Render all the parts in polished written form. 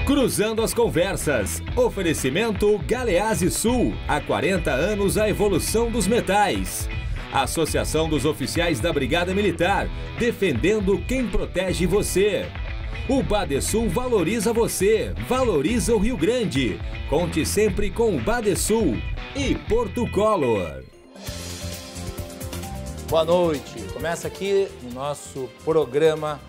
Cruzando as conversas. Oferecimento Galeazzi Sul. Há 40 anos a evolução dos metais. Associação dos Oficiais da Brigada Militar. Defendendo quem protege você. O Badesul valoriza você. Valoriza o Rio Grande. Conte sempre com o Badesul. E Porto Color. Boa noite. Começa aqui o nosso programa,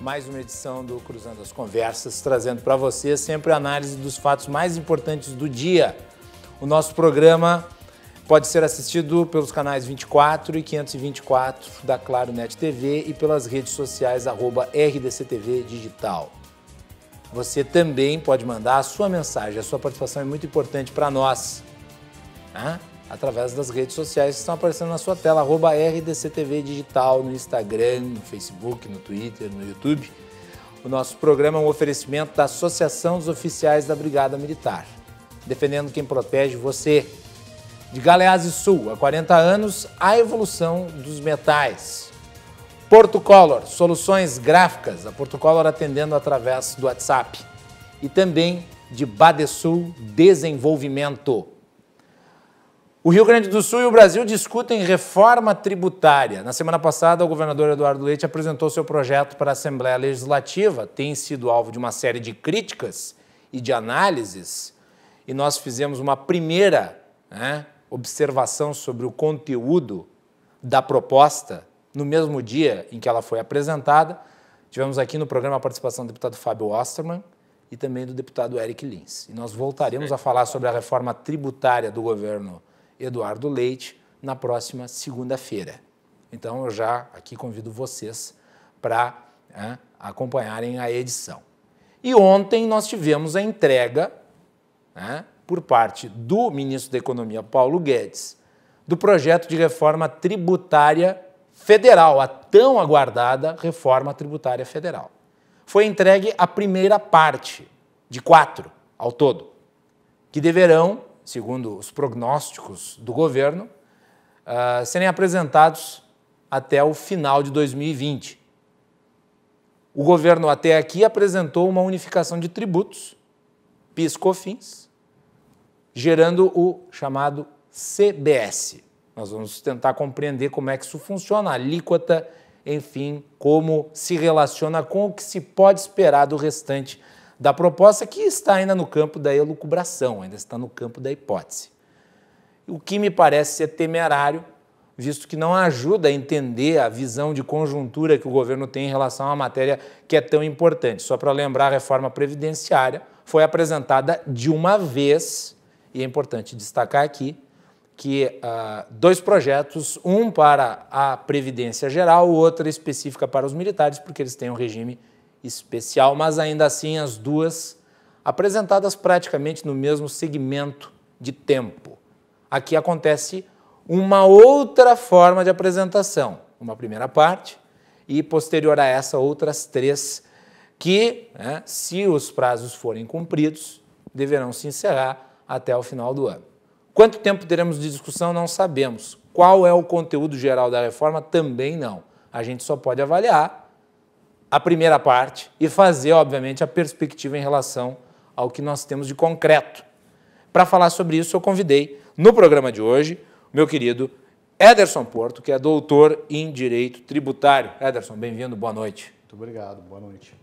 mais uma edição do Cruzando as Conversas, trazendo para você sempre a análise dos fatos mais importantes do dia. O nosso programa pode ser assistido pelos canais 24 e 524 da Claro Net TV e pelas redes sociais @RDCTV Digital. Você também pode mandar a sua mensagem, a sua participação é muito importante para nós, né? Através das redes sociais que estão aparecendo na sua tela, @RDCTV Digital, no Instagram, no Facebook, no Twitter, no YouTube. O nosso programa é um oferecimento da Associação dos Oficiais da Brigada Militar, defendendo quem protege você. De Galeazzi Sul, há 40 anos, a evolução dos metais. Porto Color, soluções gráficas, a Porto Color atendendo através do WhatsApp. E também de Badesul Desenvolvimento. O Rio Grande do Sul e o Brasil discutem reforma tributária. Na semana passada, o governador Eduardo Leite apresentou seu projeto para a Assembleia Legislativa. Tem sido alvo de uma série de críticas e de análises. E nós fizemos uma primeira observação sobre o conteúdo da proposta no mesmo dia em que ela foi apresentada. Tivemos aqui no programa a participação do deputado Fábio Osterman e também do deputado Eric Lins. E nós voltaremos a falar sobre a reforma tributária do governo Eduardo Leite na próxima segunda-feira. Então, eu já aqui convido vocês para acompanharem a edição. E ontem nós tivemos a entrega, por parte do ministro da Economia, Paulo Guedes, do projeto de reforma tributária federal, a tão aguardada reforma tributária federal. Foi entregue a primeira parte, de 4 ao todo, que deverão, segundo os prognósticos do governo, serem apresentados até o final de 2020. O governo até aqui apresentou uma unificação de tributos, PIS, COFINS, gerando o chamado CBS. Nós vamos tentar compreender como é que isso funciona, a alíquota, enfim, como se relaciona com o que se pode esperar do restante da proposta, que está ainda no campo da elucubração, ainda está no campo da hipótese. O que me parece ser temerário, visto que não ajuda a entender a visão de conjuntura que o governo tem em relação a uma matéria que é tão importante. Só para lembrar, a reforma previdenciária foi apresentada de uma vez, e é importante destacar aqui que 2 projetos, um para a Previdência Geral, o outro específica para os militares, porque eles têm um regime especial, mas ainda assim as duas apresentadas praticamente no mesmo segmento de tempo. Aqui acontece uma outra forma de apresentação, uma primeira parte e posterior a essa outras 3 que, se os prazos forem cumpridos, deverão se encerrar até o final do ano. Quanto tempo teremos de discussão, não sabemos. Qual é o conteúdo geral da reforma, também não. A gente só pode avaliar a primeira parte e fazer, obviamente, a perspectiva em relação ao que nós temos de concreto. Para falar sobre isso, eu convidei, no programa de hoje, o meu querido Ederson Porto, que é doutor em Direito Tributário. Ederson, bem-vindo, boa noite. Muito obrigado, boa noite.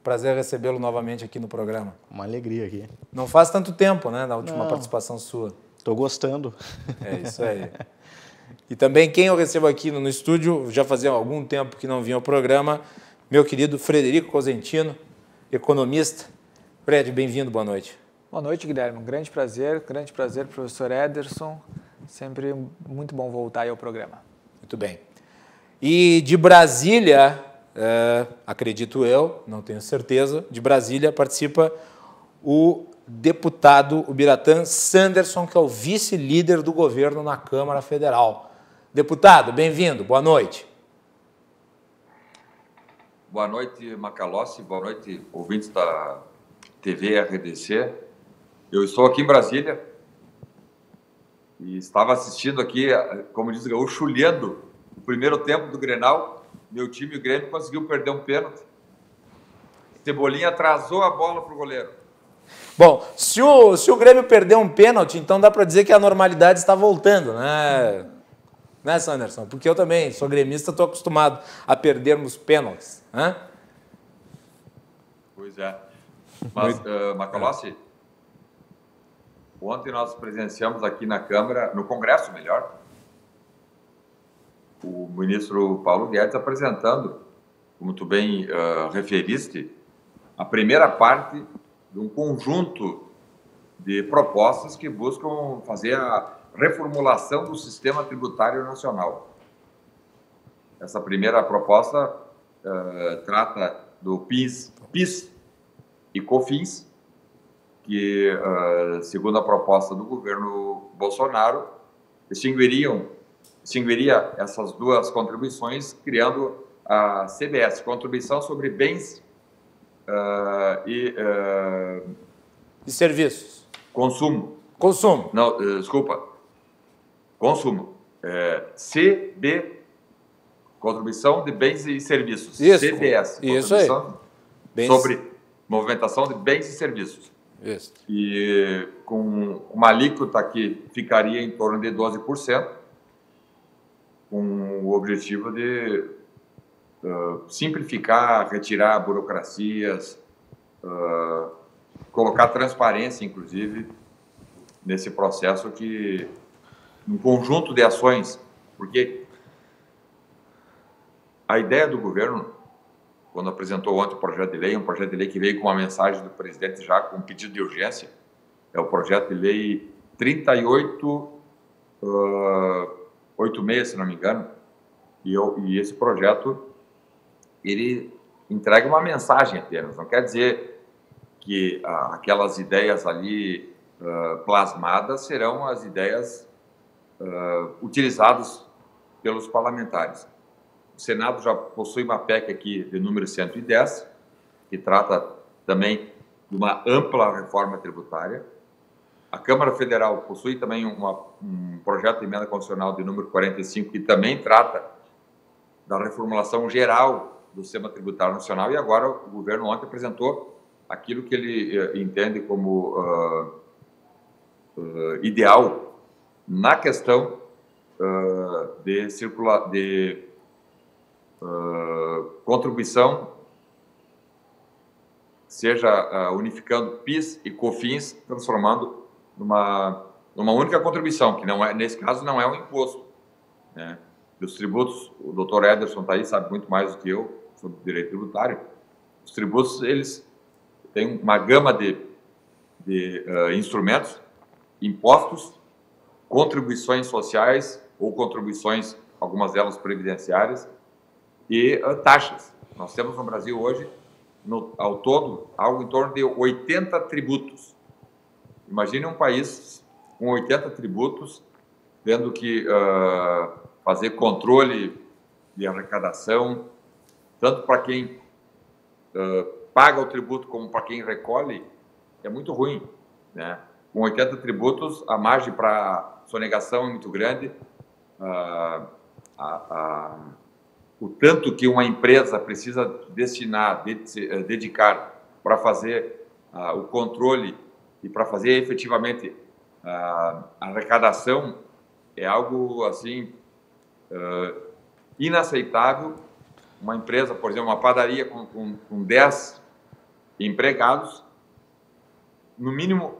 Prazer recebê-lo novamente aqui no programa. Uma alegria aqui. Não faz tanto tempo, né, da última participação sua. Estou gostando. É isso aí. E também quem eu recebo aqui no estúdio, já fazia algum tempo que não vinha ao programa, meu querido Frederico Cosentino, economista. Fred, bem-vindo, boa noite. Boa noite, Guilherme. Um grande prazer, professor Ederson. Sempre muito bom voltar aí ao programa. Muito bem. E de Brasília, acredito eu, não tenho certeza, de Brasília participa o deputado Ubiratã Sanderson, que é o vice-líder do governo na Câmara Federal. Deputado, bem-vindo, boa noite. Boa noite, Macalossi, boa noite, ouvintes da TV RDC. Eu estou aqui em Brasília e estava assistindo aqui, como diz o Gaúcho, chulhando o primeiro tempo do Grenal. Meu time, o Grêmio, conseguiu perder um pênalti. Cebolinha atrasou a bola para o goleiro. Bom, se o Grêmio perder um pênalti, então dá para dizer que a normalidade está voltando, né? Né, Sanderson? Porque eu também sou gremista, estou acostumado a perdermos pênaltis, né? Pois é. Mas, Macalossi, ontem nós presenciamos aqui na Câmara, no Congresso, melhor, o ministro Paulo Guedes apresentando, como tu bem referiste, a primeira parte de um conjunto de propostas que buscam fazer a reformulação do sistema tributário nacional. Essa primeira proposta trata do PIS e COFINS, que, segundo a proposta do governo Bolsonaro, extinguiria essas duas contribuições, criando a CBS, Contribuição sobre Bens e serviços. Consumo. Consumo. Não, desculpa. Consumo. CB, Contribuição de Bens e Serviços. Isso. CBS. Isso aí. Sobre movimentação de bens e serviços. Isso. E com uma alíquota que ficaria em torno de 12%, com o objetivo de simplificar, retirar burocracias, colocar transparência, inclusive, nesse processo que um conjunto de ações, porque a ideia do governo, quando apresentou ontem o projeto de lei, um projeto de lei que veio com uma mensagem do presidente já com um pedido de urgência, é o projeto de lei 3886, se não me engano, e esse projeto, ele entrega uma mensagem apenas, não quer dizer que aquelas ideias ali plasmadas serão as ideias utilizadas pelos parlamentares. O Senado já possui uma PEC aqui de número 110, que trata também de uma ampla reforma tributária. A Câmara Federal possui também um projeto de emenda constitucional de número 45, que também trata da reformulação geral do sistema tributário nacional, e agora o governo ontem apresentou aquilo que ele entende como ideal na questão de contribuição, seja unificando PIS e COFINS, transformando numa única contribuição, que não é, nesse caso não é um imposto, né? Os tributos, o doutor Ederson está aí, sabe muito mais do que eu sobre direito tributário. Os tributos, eles têm uma gama de instrumentos, impostos, contribuições sociais ou contribuições, algumas delas previdenciárias, e taxas. Nós temos no Brasil hoje, ao todo, algo em torno de 80 tributos. Imagine um país com 80 tributos, tendo que fazer controle de arrecadação, tanto para quem paga o tributo como para quem recolhe, é muito ruim, né? Com 80 tributos, a margem para sonegação é muito grande, o tanto que uma empresa precisa dedicar para fazer o controle e para fazer efetivamente a arrecadação é algo assim inaceitável. Uma empresa, por exemplo, uma padaria com 10 empregados, no mínimo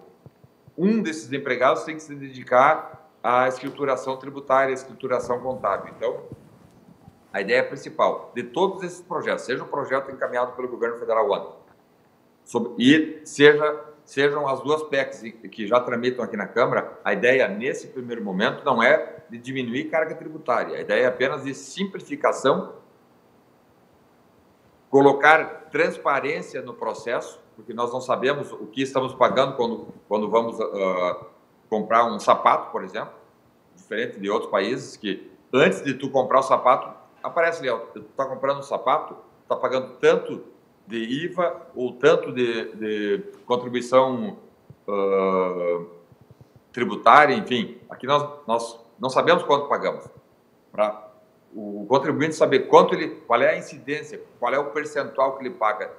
um desses empregados tem que se dedicar à escrituração tributária, à escrituração contábil. Então, a ideia principal de todos esses projetos, seja o projeto encaminhado pelo governo federal ontem, e sejam as duas PECs que já tramitam aqui na Câmara, a ideia nesse primeiro momento não é de diminuir carga tributária, a ideia é apenas de simplificação, colocar transparência no processo, porque nós não sabemos o que estamos pagando quando vamos comprar um sapato, por exemplo, diferente de outros países que antes de tu comprar o sapato, aparece ali, tu está comprando um sapato, está pagando tanto de IVA ou tanto de contribuição tributária, enfim. Aqui nós não sabemos quanto pagamos. Para o contribuinte saber qual é a incidência, qual é o percentual que ele paga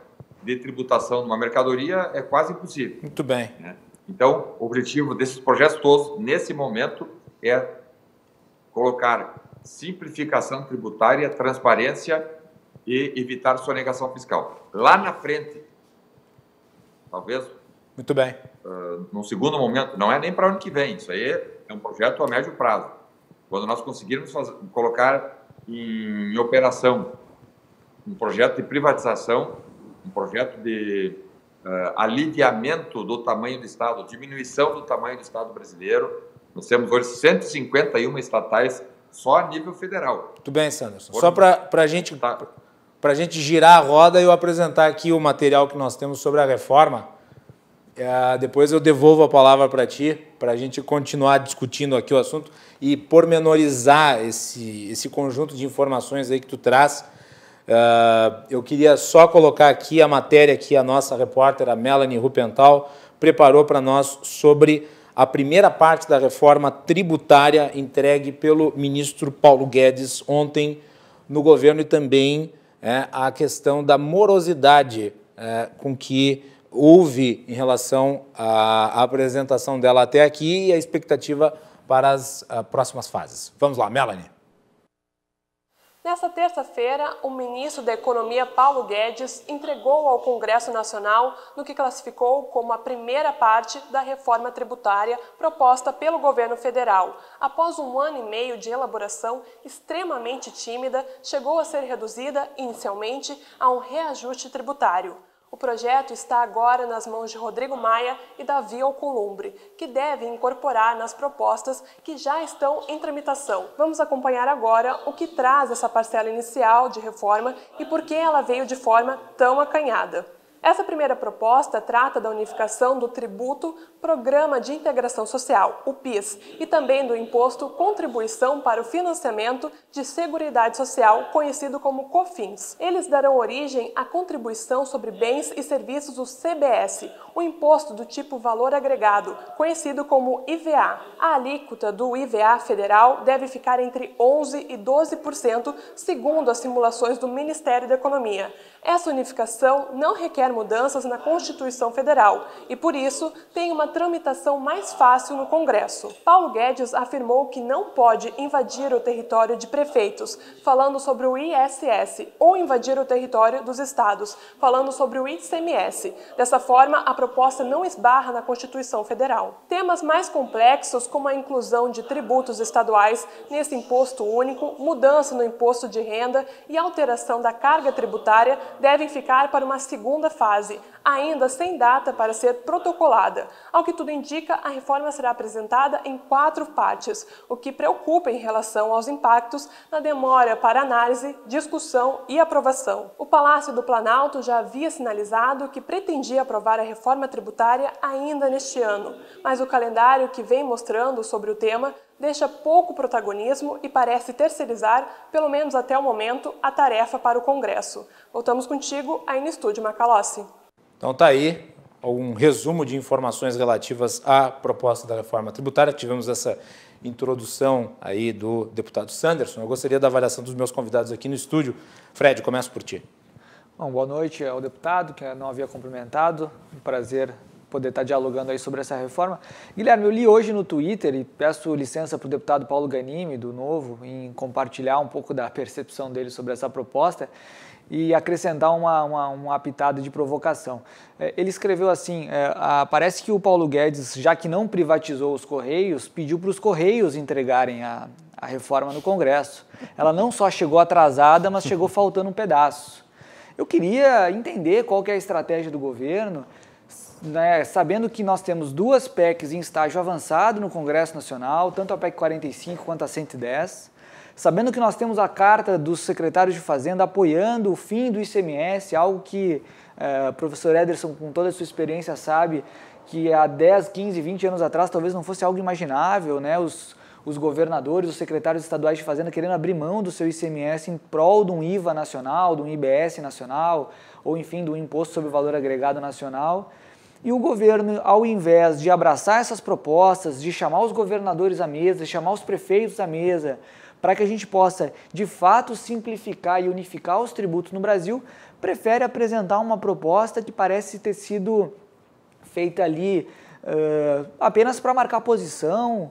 de tributação de uma mercadoria é quase impossível. Muito bem. Né? Então, o objetivo desses projetos todos, nesse momento, é colocar simplificação tributária, transparência e evitar sonegação fiscal. Lá na frente, talvez, muito bem, num segundo momento, não é nem para o ano que vem, isso aí é um projeto a médio prazo. Quando nós conseguirmos colocar em operação um projeto de privatização, um projeto de aliviamento do tamanho do Estado, diminuição do tamanho do Estado brasileiro. Nós temos hoje 151 estatais só a nível federal. Muito bem, Sanderson. Só para a gente girar a roda e eu apresentar aqui o material que nós temos sobre a reforma, depois eu devolvo a palavra para ti, para a gente continuar discutindo aqui o assunto e pormenorizar esse conjunto de informações aí que tu traz. Eu queria só colocar aqui a matéria que a nossa repórter, a Melanie Rupental, preparou para nós sobre a primeira parte da reforma tributária entregue pelo ministro Paulo Guedes ontem no governo e também a questão da morosidade com que houve em relação à apresentação dela até aqui e a expectativa para as próximas fases. Vamos lá, Melanie. Nesta terça-feira, o ministro da Economia, Paulo Guedes, entregou ao Congresso Nacional no que classificou como a primeira parte da reforma tributária proposta pelo governo federal. Após 1 ano e meio de elaboração extremamente tímida, chegou a ser reduzida, inicialmente, a um reajuste tributário. O projeto está agora nas mãos de Rodrigo Maia e Davi Alcolumbre, que devem incorporar nas propostas que já estão em tramitação. Vamos acompanhar agora o que traz essa parcela inicial de reforma e por que ela veio de forma tão acanhada. Essa primeira proposta trata da unificação do tributo Programa de Integração Social, o PIS, e também do imposto Contribuição para o Financiamento de Seguridade Social, conhecido como COFINS. Eles darão origem à Contribuição sobre Bens e Serviços, o CBS, o imposto do tipo Valor Agregado, conhecido como IVA. A alíquota do IVA federal deve ficar entre 11% e 12%, segundo as simulações do Ministério da Economia. Essa unificação não requer mudanças na Constituição Federal e, por isso, tem uma tramitação mais fácil no Congresso. Paulo Guedes afirmou que não pode invadir o território de prefeitos, falando sobre o ISS, ou invadir o território dos estados, falando sobre o ICMS. Dessa forma, a proposta não esbarra na Constituição Federal. Temas mais complexos, como a inclusão de tributos estaduais nesse imposto único, mudança no imposto de renda e alteração da carga tributária, devem ficar para uma segunda fase, ainda sem data para ser protocolada. Ao que tudo indica, a reforma será apresentada em 4 partes, o que preocupa em relação aos impactos na demora para análise, discussão e aprovação. O Palácio do Planalto já havia sinalizado que pretendia aprovar a reforma tributária ainda neste ano, mas o calendário que vem mostrando sobre o tema deixa pouco protagonismo e parece terceirizar, pelo menos até o momento, a tarefa para o Congresso. Voltamos contigo aí no estúdio Macalossi. Então tá aí um resumo de informações relativas à proposta da reforma tributária. Tivemos essa introdução aí do deputado Sanderson. Eu gostaria da avaliação dos meus convidados aqui no estúdio. Fred, começo por ti. Bom, boa noite ao deputado, que não havia cumprimentado. Um prazer poder estar dialogando aí sobre essa reforma. Guilherme, eu li hoje no Twitter e peço licença para o deputado Paulo Ganimi, do Novo, em compartilhar um pouco da percepção dele sobre essa proposta e acrescentar uma pitada de provocação. Ele escreveu assim, parece que o Paulo Guedes, já que não privatizou os Correios, pediu para os Correios entregarem a reforma no Congresso. Ela não só chegou atrasada, mas chegou faltando um pedaço. Eu queria entender qual que é a estratégia do governo, né, sabendo que nós temos 2 PECs em estágio avançado no Congresso Nacional, tanto a PEC 45 quanto a 110, sabendo que nós temos a carta dos secretários de Fazenda apoiando o fim do ICMS, algo que o professor Ederson, com toda a sua experiência, sabe que há 10, 15, 20 anos atrás talvez não fosse algo imaginável, né? Os governadores, os secretários estaduais de Fazenda querendo abrir mão do seu ICMS em prol de um IVA nacional, de um IBS nacional, ou enfim, do Imposto sobre Valor Agregado Nacional. E o governo, ao invés de abraçar essas propostas, de chamar os governadores à mesa, de chamar os prefeitos à mesa, para que a gente possa, de fato, simplificar e unificar os tributos no Brasil, prefere apresentar uma proposta que parece ter sido feita ali apenas para marcar posição.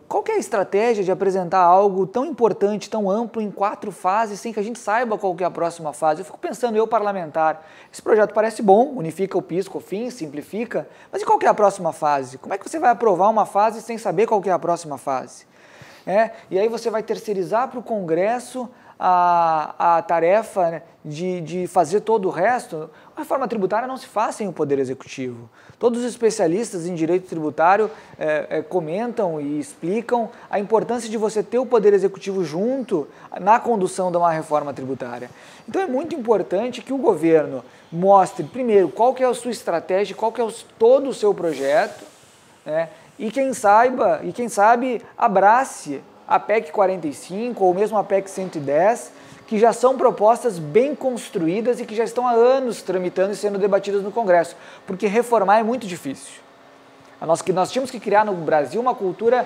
Qual que é a estratégia de apresentar algo tão importante, tão amplo, em 4 fases, sem que a gente saiba qual que é a próxima fase? Eu fico pensando, eu parlamentar, esse projeto parece bom, unifica o PIS, COFINS, simplifica, mas e qual que é a próxima fase? Como é que você vai aprovar uma fase sem saber qual que é a próxima fase? E aí você vai terceirizar para o Congresso a tarefa, né, de fazer todo o resto. A reforma tributária não se faz sem o Poder Executivo. Todos os especialistas em direito tributário comentam e explicam a importância de você ter o Poder Executivo junto na condução de uma reforma tributária. Então é muito importante que o governo mostre, primeiro, qual que é a sua estratégia, qual que é todo o seu projeto, né, e quem sabe abrace a PEC 45 ou mesmo a PEC 110, que já são propostas bem construídas e que já estão há anos tramitando e sendo debatidas no Congresso, porque reformar é muito difícil. Nós tínhamos que criar no Brasil uma cultura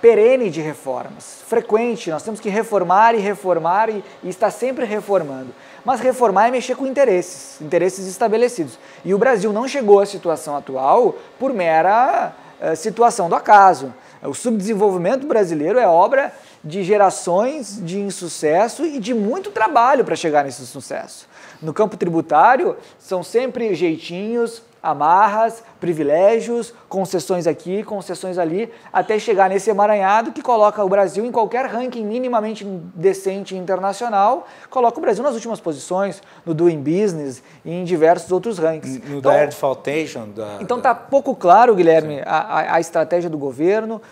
perene de reformas, frequente, nós temos que reformar e estar sempre reformando. Mas reformar é mexer com interesses estabelecidos. E o Brasil não chegou à situação atual por mera situação do acaso. O subdesenvolvimento brasileiro é obra de gerações de insucesso e de muito trabalho para chegar nesse sucesso. No campo tributário, são sempre jeitinhos, amarras, privilégios, concessões aqui, concessões ali, até chegar nesse emaranhado que coloca o Brasil em qualquer ranking minimamente decente internacional, coloca o Brasil nas últimas posições, no Doing Business e em diversos outros rankings. No Dire Defaultation. Então está pouco claro, Guilherme, a estratégia do governo,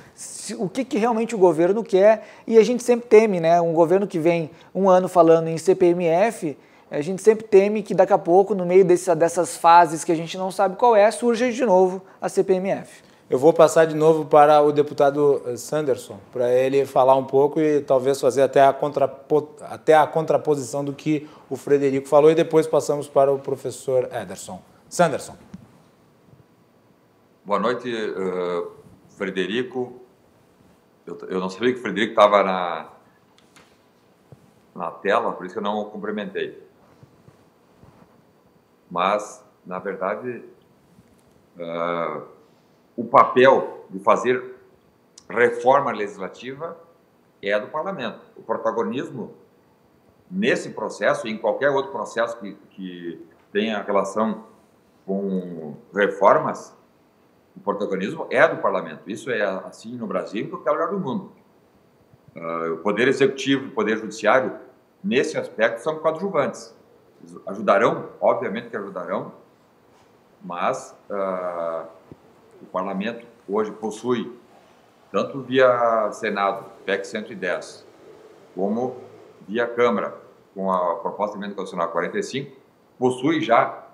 o que realmente o governo quer, e a gente sempre teme, né? Um governo que vem um ano falando em CPMF, a gente sempre teme que daqui a pouco, no meio dessas fases que a gente não sabe qual surja de novo a CPMF. Eu vou passar de novo para o deputado Sanderson, para ele falar um pouco e talvez fazer até a contraposição do que o Frederico falou, e depois passamos para o professor Ederson. Sanderson. Boa noite, Frederico. Eu não sabia que o Frederico estava na tela, por isso que eu não o cumprimentei. Mas, na verdade, o papel de fazer reforma legislativa é do parlamento. O protagonismo nesse processo e em qualquer outro processo que tenha relação com reformas, o protagonismo é do parlamento. Isso é assim no Brasil e em qualquer lugar do mundo. O Poder Executivo e o Poder Judiciário, nesse aspecto, são coadjuvantes. Ajudarão, obviamente que ajudarão, mas o parlamento hoje possui, tanto via Senado, PEC 110, como via Câmara, com a proposta de emenda constitucional 45, possui já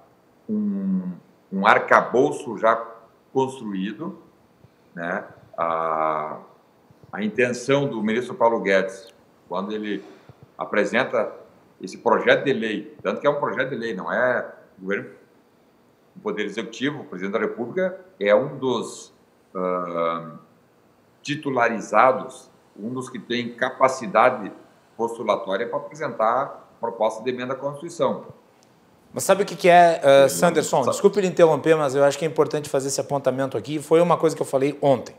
um arcabouço já construído, né? A intenção do ministro Paulo Guedes, quando ele apresenta esse projeto de lei, tanto que é um projeto de lei, não é o governo, o Poder Executivo, o Presidente da República, é um dos titularizados, um dos que tem capacidade postulatória para apresentar proposta de emenda à Constituição. Mas sabe o que é, Sanderson? Desculpe lhe interromper, mas eu acho que é importante fazer esse apontamento aqui. Foi uma coisa que eu falei ontem,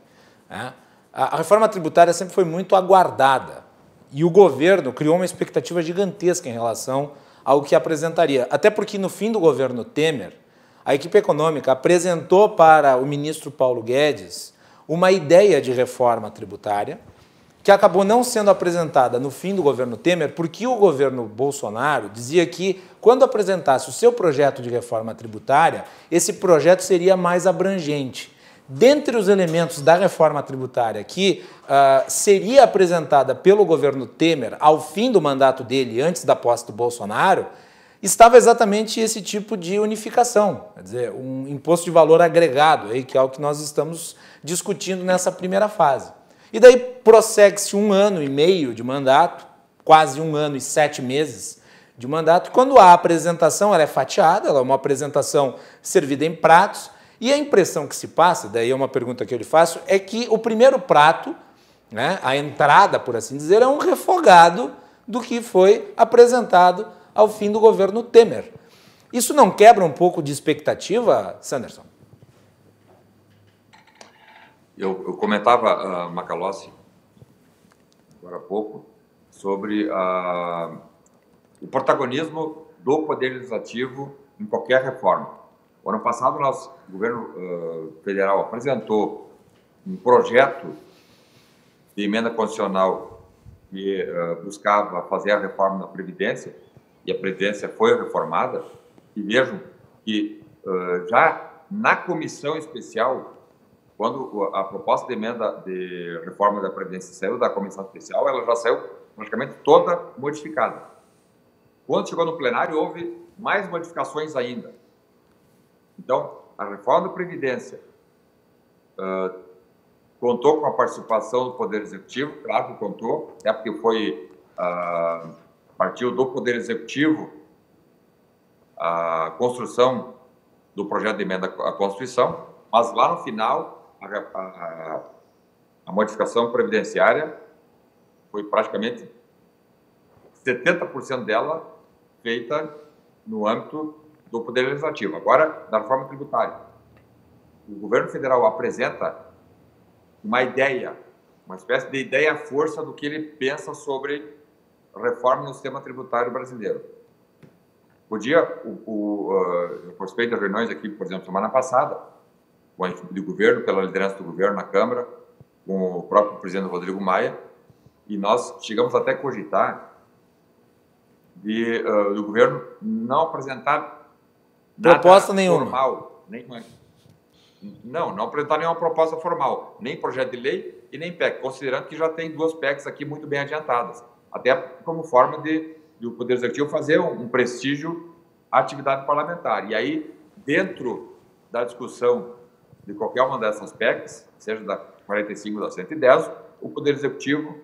né? A reforma tributária sempre foi muito aguardada. E o governo criou uma expectativa gigantesca em relação ao que apresentaria. Até porque, no fim do governo Temer, a equipe econômica apresentou para o ministro Paulo Guedes uma ideia de reforma tributária que acabou não sendo apresentada no fim do governo Temer, porque o governo Bolsonaro dizia que, quando apresentasse o seu projeto de reforma tributária, esse projeto seria mais abrangente. Dentre os elementos da reforma tributária que seria apresentada pelo governo Temer ao fim do mandato dele, antes da posse do Bolsonaro, estava exatamente esse tipo de unificação, quer dizer, um imposto de valor agregado, que é o que nós estamos discutindo nessa primeira fase. E daí prossegue-se 1 ano e meio de mandato, quase 1 ano e 7 meses de mandato, quando a apresentação ela é fatiada, ela é uma apresentação servida em pratos, e a impressão que se passa, daí é uma pergunta que eu lhe faço, é que o primeiro prato, né, a entrada, por assim dizer, é um refogado do que foi apresentado ao fim do governo Temer. Isso não quebra um pouco de expectativa, Sanderson? Eu comentava, Macalossi, agora há pouco, sobre o protagonismo do Poder Legislativo em qualquer reforma. O ano passado, o governo federal apresentou um projeto de emenda constitucional que buscava fazer a reforma da Previdência, e a Previdência foi reformada. E vejam que já na comissão especial, quando a proposta de emenda de reforma da Previdência saiu da comissão especial, ela já saiu praticamente toda modificada. Quando chegou no plenário, houve mais modificações ainda. Então, a reforma da Previdência contou com a participação do Poder Executivo, claro que contou, até porque partiu do Poder Executivo a construção do projeto de emenda à Constituição, mas lá no final a modificação previdenciária foi praticamente 70% dela feita no âmbito do Poder Legislativo. Agora, da reforma tributária. O governo federal apresenta uma ideia, uma espécie de ideia-força do que ele pensa sobre reforma no sistema tributário brasileiro. Eu participei de reuniões aqui, por exemplo, semana passada, com a equipe de governo, pela liderança do governo na Câmara, com o próprio presidente Rodrigo Maia, e nós chegamos até a cogitar do governo não apresentar proposta nenhuma. Formal, não apresentar nenhuma proposta formal, nem projeto de lei e nem PEC, considerando que já tem 2 PECs aqui muito bem adiantadas, até como forma de o Poder Executivo fazer um prestígio à atividade parlamentar. E aí, dentro da discussão de qualquer uma dessas PECs, seja da 45 ou da 110, o Poder Executivo,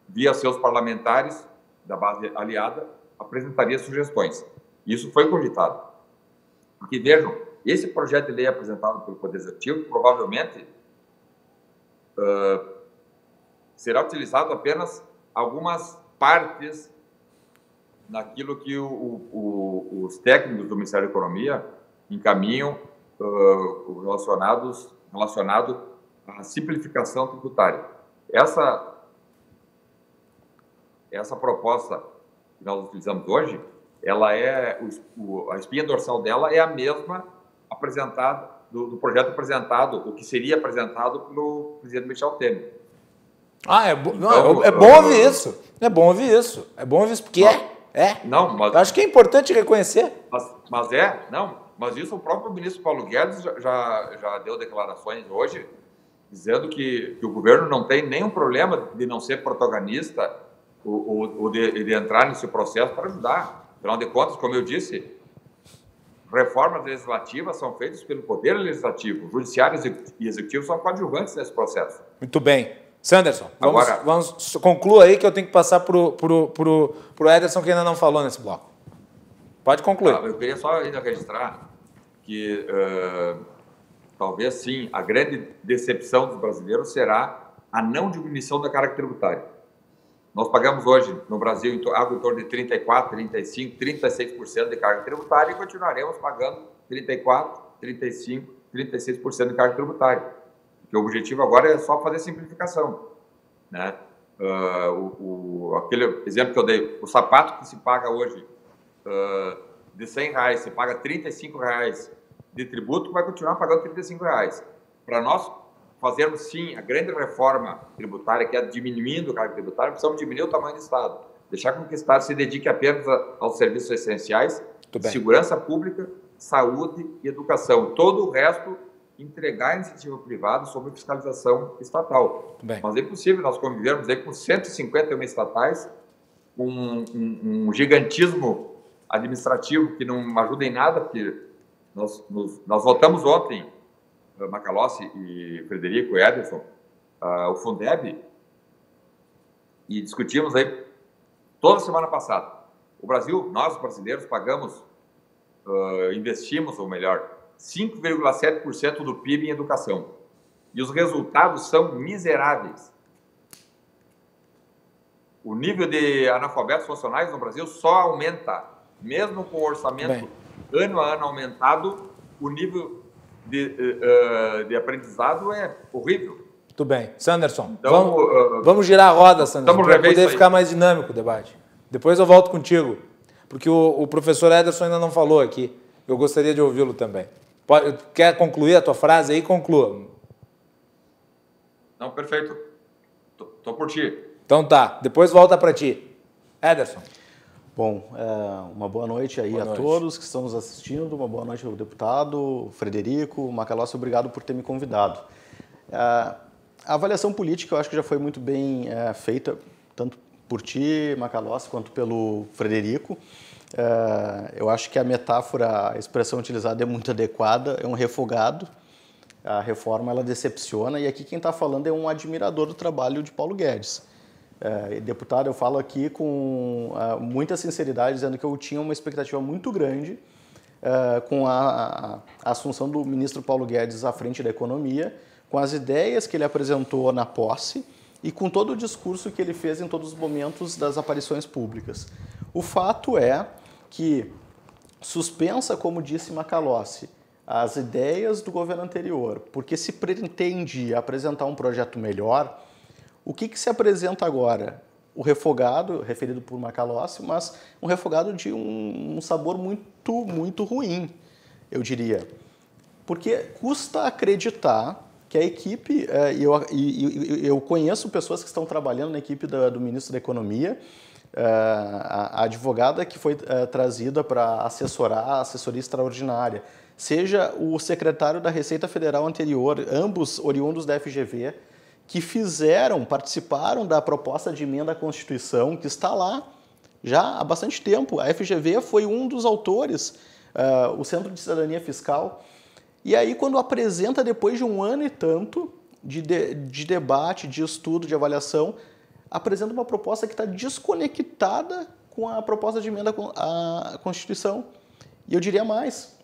via seus parlamentares da base aliada, apresentaria sugestões. Isso foi cogitado. Porque, vejam, esse projeto de lei apresentado pelo Poder Executivo provavelmente será utilizado apenas algumas partes naquilo que os técnicos do Ministério da Economia encaminham relacionado à simplificação tributária. Essa proposta que nós utilizamos hoje, ela a espinha dorsal dela é a mesma apresentada do projeto apresentado, o que seria apresentado pelo presidente Michel Temer. É bom ouvir isso. É bom ouvir isso. É bom ouvir isso, porque Não, mas... Eu acho que é importante reconhecer. Mas isso o próprio ministro Paulo Guedes já deu declarações hoje, dizendo que o governo não tem nenhum problema de não ser protagonista ou de entrar nesse processo para ajudar. Afinal de contas, como eu disse, reformas legislativas são feitas pelo Poder Legislativo. O Judiciário e Executivo são coadjuvantes nesse processo. Muito bem. Sanderson, vamos conclua aí que eu tenho que passar para o Ederson, que ainda não falou nesse bloco. Pode concluir. Eu queria só ainda registrar que talvez sim a grande decepção dos brasileiros será a não diminuição da carga tributária. Nós pagamos hoje no Brasil algo em torno de 34%, 35%, 36% de carga tributária e continuaremos pagando 34%, 35%, 36% de carga tributária. Porque o objetivo agora é só fazer simplificação, né? Aquele exemplo que eu dei, o sapato que se paga hoje de R$100, se paga R$35 de tributo, vai continuar pagando R$35. Para nós fazermos, sim, a grande reforma tributária, que é diminuindo a carga tributária, precisamos diminuir o tamanho do Estado. Deixar com que o Estado se dedique apenas aos serviços essenciais, segurança pública, saúde e educação. Todo o resto, entregar a iniciativa privada sob fiscalização estatal. Mas é impossível nós convivermos aí com 151 estatais, com um gigantismo administrativo que não ajuda em nada, porque nós votamos ontem, Macalossi e Frederico e Ederson, o Fundeb, e discutimos aí toda semana passada. O Brasil, nós brasileiros, pagamos, investimos, ou melhor, 5,7% do PIB em educação. E os resultados são miseráveis. O nível de analfabetos funcionais no Brasil só aumenta. Mesmo com o orçamento ano a ano aumentado, o nível de aprendizado é horrível. Muito bem. Sanderson, Então, vamos girar a roda, Sanderson, para poder isso aí. ficar mais dinâmico o debate. Depois eu volto contigo, porque o professor Ederson ainda não falou aqui. Eu gostaria de ouvi-lo também. Quer concluir a tua frase aí? Conclua. Não, perfeito. Tô por ti. Então tá, depois volta para ti. Ederson. Bom, uma boa noite aí a todos que estão nos assistindo, uma boa noite ao deputado Frederico Macalossi, obrigado por ter me convidado. A avaliação política eu acho que já foi muito bem feita, tanto por ti, Macalossi, quanto pelo Frederico. Eu acho que a metáfora, a expressão utilizada é muito adequada, é um refogado. A reforma ela decepciona e aqui quem está falando é um admirador do trabalho de Paulo Guedes. Deputado, eu falo aqui com muita sinceridade, dizendo que eu tinha uma expectativa muito grande com a assunção do ministro Paulo Guedes à frente da economia, com as ideias que ele apresentou na posse e com todo o discurso que ele fez em todos os momentos das aparições públicas. O fato é que, suspensa, como disse Macalossi, as ideias do governo anterior, porque se pretende apresentar um projeto melhor, o que se apresenta agora? O refogado, referido por Macalossi, mas um refogado de um sabor muito, muito ruim, eu diria. Porque custa acreditar que a equipe, eu conheço pessoas que estão trabalhando na equipe do ministro da Economia, a advogada que foi trazida para assessorar a assessoria extraordinária, seja o secretário da Receita Federal anterior, ambos oriundos da FGV, que participaram da proposta de emenda à Constituição, que está lá já há bastante tempo. A FGV foi um dos autores, o Centro de Cidadania Fiscal. E aí, quando apresenta, depois de um ano e tanto de debate, de estudo, de avaliação, apresenta uma proposta que está desconectada com a proposta de emenda à Constituição. E eu diria mais,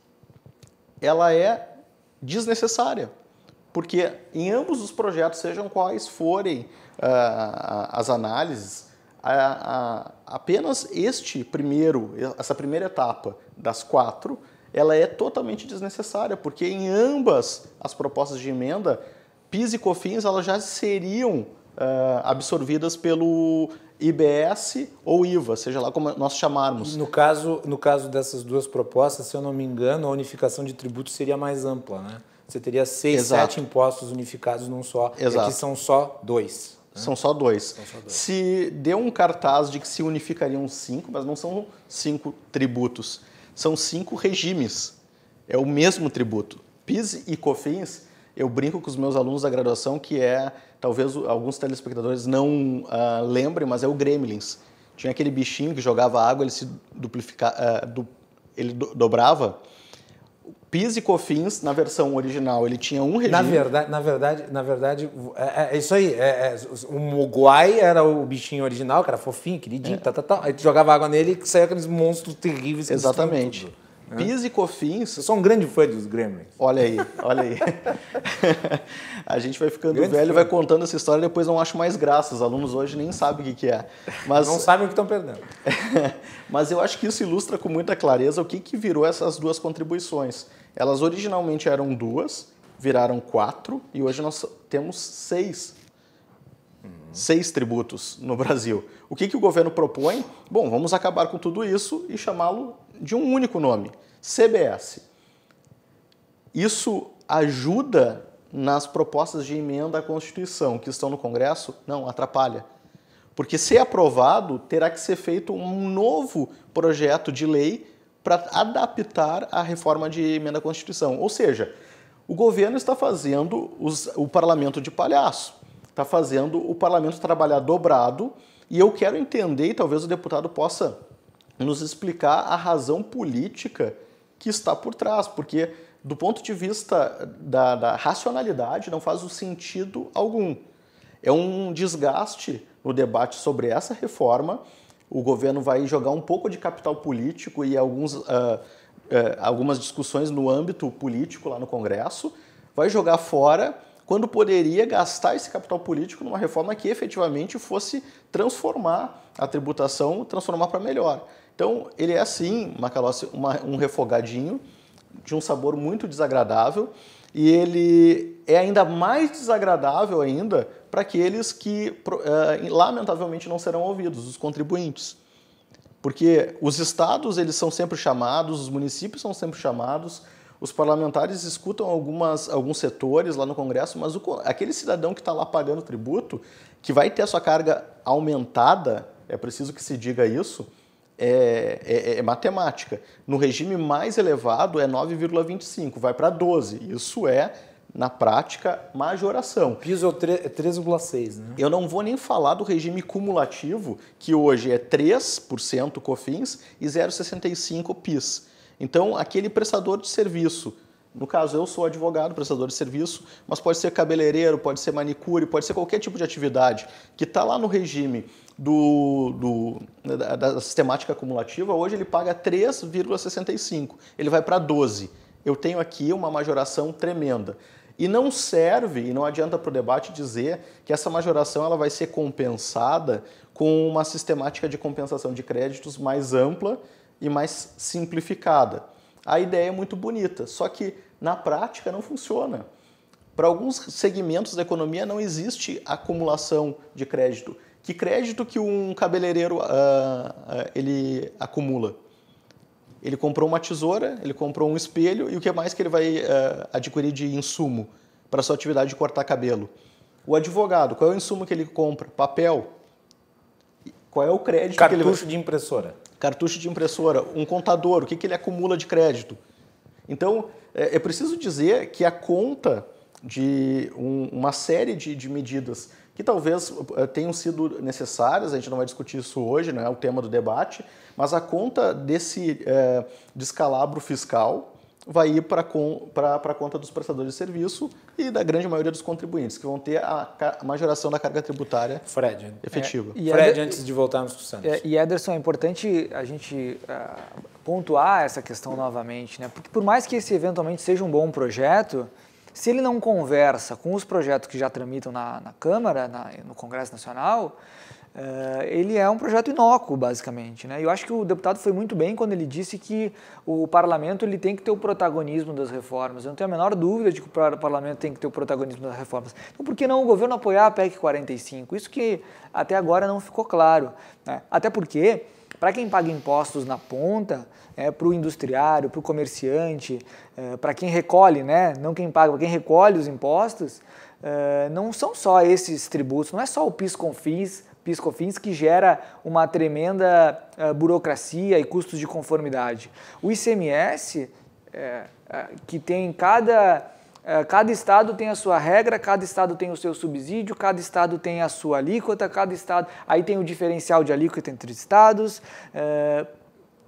ela é desnecessária. Porque em ambos os projetos, sejam quais forem as análises, apenas essa primeira etapa das 4, ela é totalmente desnecessária, porque em ambas as propostas de emenda, PIS e COFINS elas já seriam absorvidas pelo IBS ou IVA, seja lá como nós chamarmos. No caso dessas duas propostas, se eu não me engano, a unificação de tributos seria mais ampla, né? Você teria 6, 7 impostos unificados num só. Exato. Aqui são só 2. Né? São só dois. Se deu um cartaz de que se unificariam 5, mas não são 5 tributos, são 5 regimes. É o mesmo tributo. PIS e COFINS, eu brinco com os meus alunos da graduação que talvez alguns telespectadores não lembrem, mas é o Gremlins. Tinha aquele bichinho que jogava água, ele se ele dobrava. PIS e COFINS, na versão original, ele tinha um regime... Na verdade, é isso aí. O Mogwai era o bichinho original, que era fofinho, queridinho, Aí tu jogava água nele e saía aqueles monstros terríveis. Exatamente. Tudo, né? PIS e COFINS... Eu sou um grande fã dos Gremlins. Olha aí. A gente vai ficando velho e vai contando essa história e depois não acho mais graça. Os alunos hoje nem sabem o que é. Mas... Não sabem o que estão perdendo. Mas eu acho que isso ilustra com muita clareza o que virou essas duas contribuições. Elas originalmente eram 2, viraram 4 e hoje nós temos 6. 6 tributos no Brasil. O que o governo propõe? Bom, vamos acabar com tudo isso e chamá-lo de um único nome, CBS. Isso ajuda nas propostas de emenda à Constituição que estão no Congresso? Não, atrapalha. Porque, se aprovado, terá que ser feito um novo projeto de lei para adaptar a reforma de emenda à Constituição. Ou seja, o governo está fazendo o parlamento de palhaço, está fazendo o parlamento trabalhar dobrado, e eu quero entender, e talvez o deputado possa nos explicar a razão política que está por trás, porque do ponto de vista da racionalidade não faz sentido algum. É um desgaste no debate sobre essa reforma. O governo vai jogar um pouco de capital político e algumas discussões no âmbito político lá no Congresso, vai jogar fora quando poderia gastar esse capital político numa reforma que efetivamente fosse transformar a tributação, transformar para melhor. Então, ele é sim, Macalossi, um refogadinho de um sabor muito desagradável, e ele é ainda mais desagradável ainda para aqueles que, lamentavelmente, não serão ouvidos, os contribuintes. Porque os estados eles são sempre chamados, os municípios são sempre chamados, os parlamentares escutam alguns setores lá no Congresso, mas aquele cidadão que está lá pagando tributo, que vai ter a sua carga aumentada, é preciso que se diga isso, é matemática. No regime mais elevado é 9,25, vai para 12. Isso é, na prática, majoração. Piso é 3,6, né? Eu não vou nem falar do regime cumulativo, que hoje é 3% COFINS e 0,65% PIS. Então, aquele prestador de serviço, no caso eu sou advogado, prestador de serviço, mas pode ser cabeleireiro, pode ser manicure, pode ser qualquer tipo de atividade que está lá no regime da sistemática cumulativa, hoje ele paga 3,65, ele vai para 12. Eu tenho aqui uma majoração tremenda. E não serve, e não adianta para o debate dizer que essa majoração ela vai ser compensada com uma sistemática de compensação de créditos mais ampla e mais simplificada. A ideia é muito bonita, só que na prática não funciona. Para alguns segmentos da economia não existe acumulação de crédito. Que crédito que um cabeleireiro ele acumula? Ele comprou uma tesoura, ele comprou um espelho e o que mais que ele vai adquirir de insumo para a sua atividade de cortar cabelo? O advogado, qual é o insumo que ele compra? Papel. Qual é o crédito que ele vai... Cartucho de impressora. Cartucho de impressora. Um contador, o que ele acumula de crédito? Então, é preciso dizer que a conta de uma série de medidas que talvez tenham sido necessárias, a gente não vai discutir isso hoje, não é o tema do debate, mas a conta desse descalabro fiscal vai ir para a conta dos prestadores de serviço e da grande maioria dos contribuintes, que vão ter a majoração da carga tributária efetiva. Fred, antes de voltarmos para o Santos. E Ederson, é importante a gente pontuar essa questão novamente, né? Porque por mais que esse eventualmente seja um bom projeto, se ele não conversa com os projetos que já tramitam na Câmara, no Congresso Nacional, ele é um projeto inócuo, basicamente, né? E eu acho que o deputado foi muito bem quando ele disse que o parlamento ele tem que ter o protagonismo das reformas. Eu não tenho a menor dúvida de que o parlamento tem que ter o protagonismo das reformas. Então, por que não o governo apoiar a PEC 45? Isso que até agora não ficou claro, né? Até porque, para quem paga impostos na ponta, para o industriário, para o comerciante, para quem recolhe, né? Não quem paga, para quem recolhe os impostos, não são só esses tributos, não é só o PIS/COFINS que gera uma tremenda burocracia e custos de conformidade. O ICMS, que tem cada estado tem a sua regra, cada estado tem o seu subsídio, cada estado tem a sua alíquota, cada estado... Aí tem o diferencial de alíquota entre estados.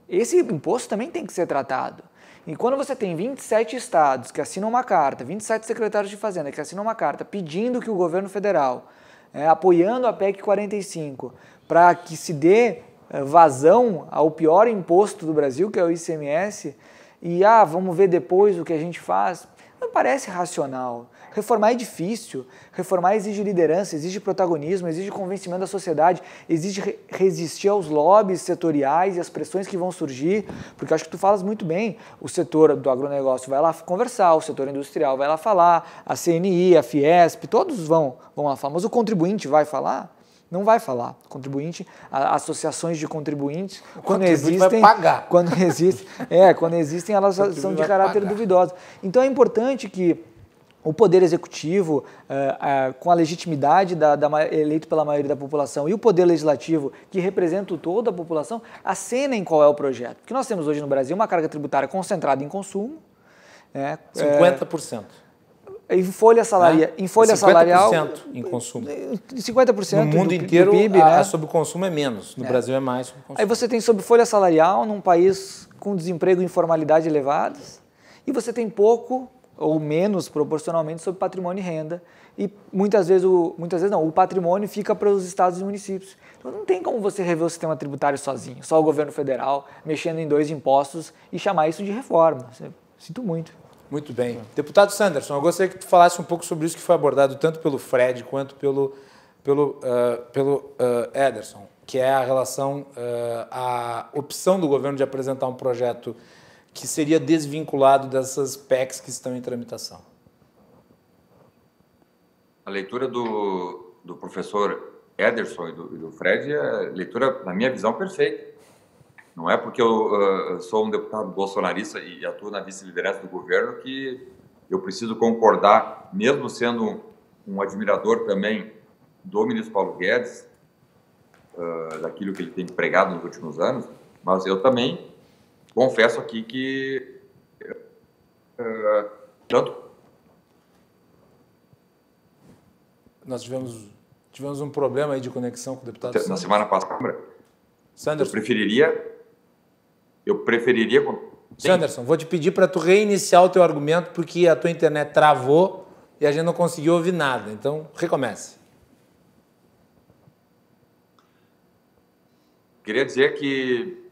Esse imposto também tem que ser tratado. E quando você tem 27 estados que assinam uma carta, 27 secretários de Fazenda que assinam uma carta pedindo que o governo federal, apoiando a PEC 45, para que se dê vazão ao pior imposto do Brasil, que é o ICMS, e vamos ver depois o que a gente faz, não parece racional. Reformar é difícil, reformar exige liderança, exige protagonismo, exige convencimento da sociedade, exige resistir aos lobbies setoriais e às pressões que vão surgir, porque eu acho que tu falas muito bem, o setor do agronegócio vai lá conversar, o setor industrial vai lá falar, a CNI, a Fiesp, todos vão lá falar, mas o contribuinte vai falar? Não vai falar. O contribuinte, associações de contribuintes, quando existem, vai pagar. Quando existem, elas são de caráter duvidoso. Então é importante que o Poder Executivo, com a legitimidade eleito pela maioria da população, e o Poder Legislativo, que representa toda a população, acenem qual é o projeto. Porque nós temos hoje no Brasil uma carga tributária concentrada em consumo. 50%. Em folha salarial... 50% em consumo. 50% no mundo inteiro, do PIB, né? Sobre o consumo é menos. No Brasil é mais sobre o consumo. Aí você tem sobre folha salarial, num país com desemprego e informalidade elevados, e você tem pouco ou menos proporcionalmente sobre patrimônio e renda, e muitas vezes o patrimônio fica para os estados e municípios. Então não tem como você rever o sistema tributário sozinho, só o governo federal mexendo em 2 impostos e chamar isso de reforma. Sinto muito. Muito bem. Deputado Sanderson, eu gostaria que tu falasse um pouco sobre isso que foi abordado tanto pelo Fred quanto pelo Ederson, que é a relação, a opção do governo de apresentar um projeto que seria desvinculado dessas PECs que estão em tramitação. A leitura do professor Ederson e do Fred é leitura, na minha visão, perfeita. Não é porque eu sou um deputado bolsonarista e atuo na vice-liderança do governo que eu preciso concordar, mesmo sendo um admirador também do ministro Paulo Guedes, daquilo que ele tem pregado nos últimos anos, mas eu também confesso aqui que tanto... Nós tivemos um problema aí de conexão com o deputado na Sanderson. semana passada. Sanderson. Eu preferiria... Sanderson, vou te pedir para tu reiniciar o teu argumento, porque a tua internet travou e a gente não conseguiu ouvir nada. Então, recomece. Queria dizer que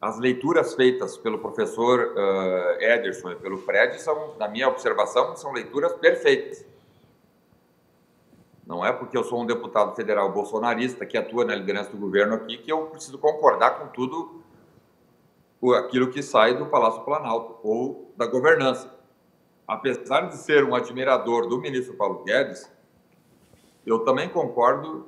as leituras feitas pelo professor Ederson e pelo Fred são, na minha observação, são leituras perfeitas. Não é porque eu sou um deputado federal bolsonarista que atua na liderança do governo aqui que eu preciso concordar com tudo aquilo que sai do Palácio Planalto ou da governança. Apesar de ser um admirador do ministro Paulo Guedes, eu também concordo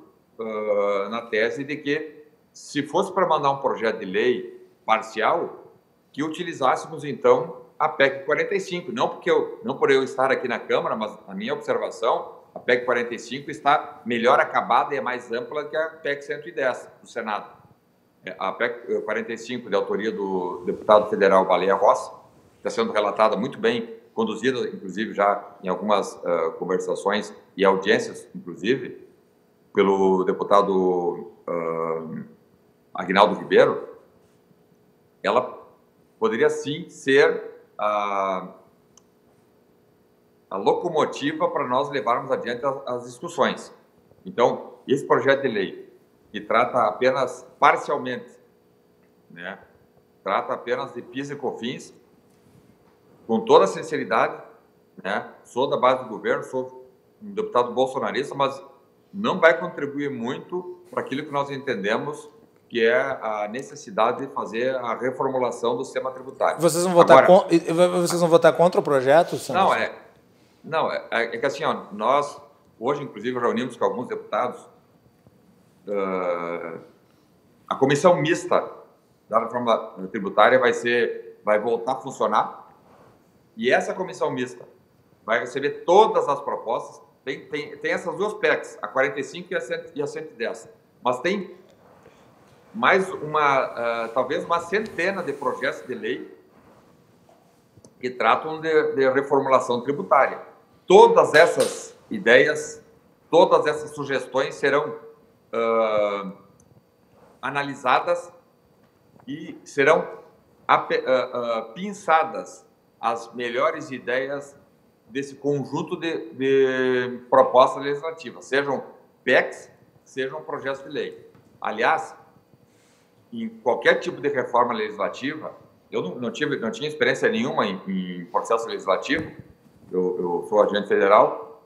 na tese de que, se fosse para mandar um projeto de lei parcial, que utilizássemos, então, a PEC 45. Não por eu estar aqui na Câmara, mas, na minha observação, a PEC 45 está melhor acabada e é mais ampla que a PEC 110 do Senado. A PEC 45, de autoria do deputado federal Baleia Rossi, está sendo relatada muito bem, conduzida, inclusive, já em algumas conversações e audiências, inclusive, pelo deputado Aguinaldo Ribeiro. Ela poderia, sim, ser a locomotiva para nós levarmos adiante as discussões. Então, esse projeto de lei, que trata apenas parcialmente, né, trata apenas de PIS e COFINS, com toda a sinceridade, né, sou da base do governo, sou um deputado bolsonarista, mas não vai contribuir muito para aquilo que nós entendemos que é a necessidade de fazer a reformulação do sistema tributário. Vocês vão votar contra o projeto, Sandro? Não, é que assim, ó, nós hoje, inclusive, reunimos com alguns deputados a comissão mista da reforma tributária vai voltar a funcionar, e essa comissão mista vai receber todas as propostas. Tem essas duas PECs, a 45 e a 110, mas tem mais talvez uma centena de projetos de lei que tratam de reformulação tributária. Todas essas ideias, todas essas sugestões serão analisadas e serão pinçadas as melhores ideias desse conjunto de propostas legislativas, sejam PECs, sejam projetos de lei. Aliás, em qualquer tipo de reforma legislativa, eu não tinha experiência nenhuma em processo legislativo. Eu sou agente federal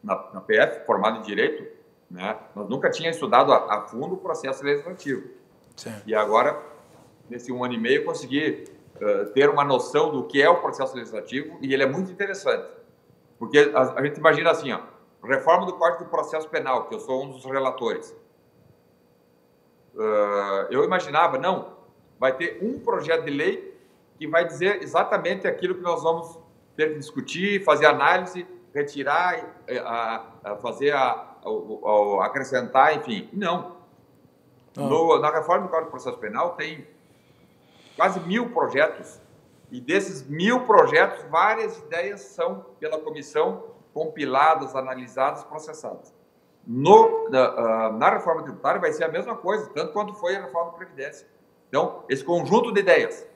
na PF, formado em Direito, né? Mas nunca tinha estudado a fundo o processo legislativo. Sim. E agora, nesse 1 ano e meio, consegui ter uma noção do que é o processo legislativo, e ele é muito interessante. Porque a gente imagina assim, ó, reforma do Código de Processo Penal, que eu sou um dos relatores. Eu imaginava, não, vai ter um projeto de lei que vai dizer exatamente aquilo que nós vamos ter que discutir, fazer análise, retirar, fazer acrescentar, enfim. Não. Na reforma do Código de Processo Penal tem quase 1000 projetos, e desses 1000 projetos, várias ideias são, pela comissão, compiladas, analisadas, processadas. Na reforma tributária vai ser a mesma coisa, tanto quanto foi a reforma da Previdência. Então, esse conjunto de ideias,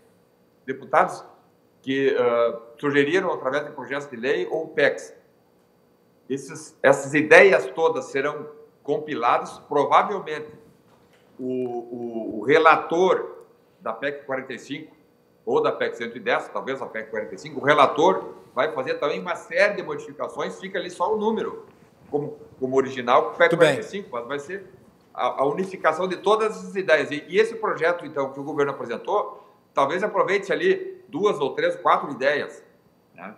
deputados que sugeriram através de projetos de lei ou PECs, essas ideias todas serão compiladas. Provavelmente o relator da PEC 45 ou da PEC 110, talvez a PEC 45, o relator vai fazer também uma série de modificações, fica ali só o número, como original, PEC 45, mas vai ser a unificação de todas as ideias. E esse projeto, então, que o governo apresentou, talvez aproveite ali 2 ou 3, 4 ideias, né?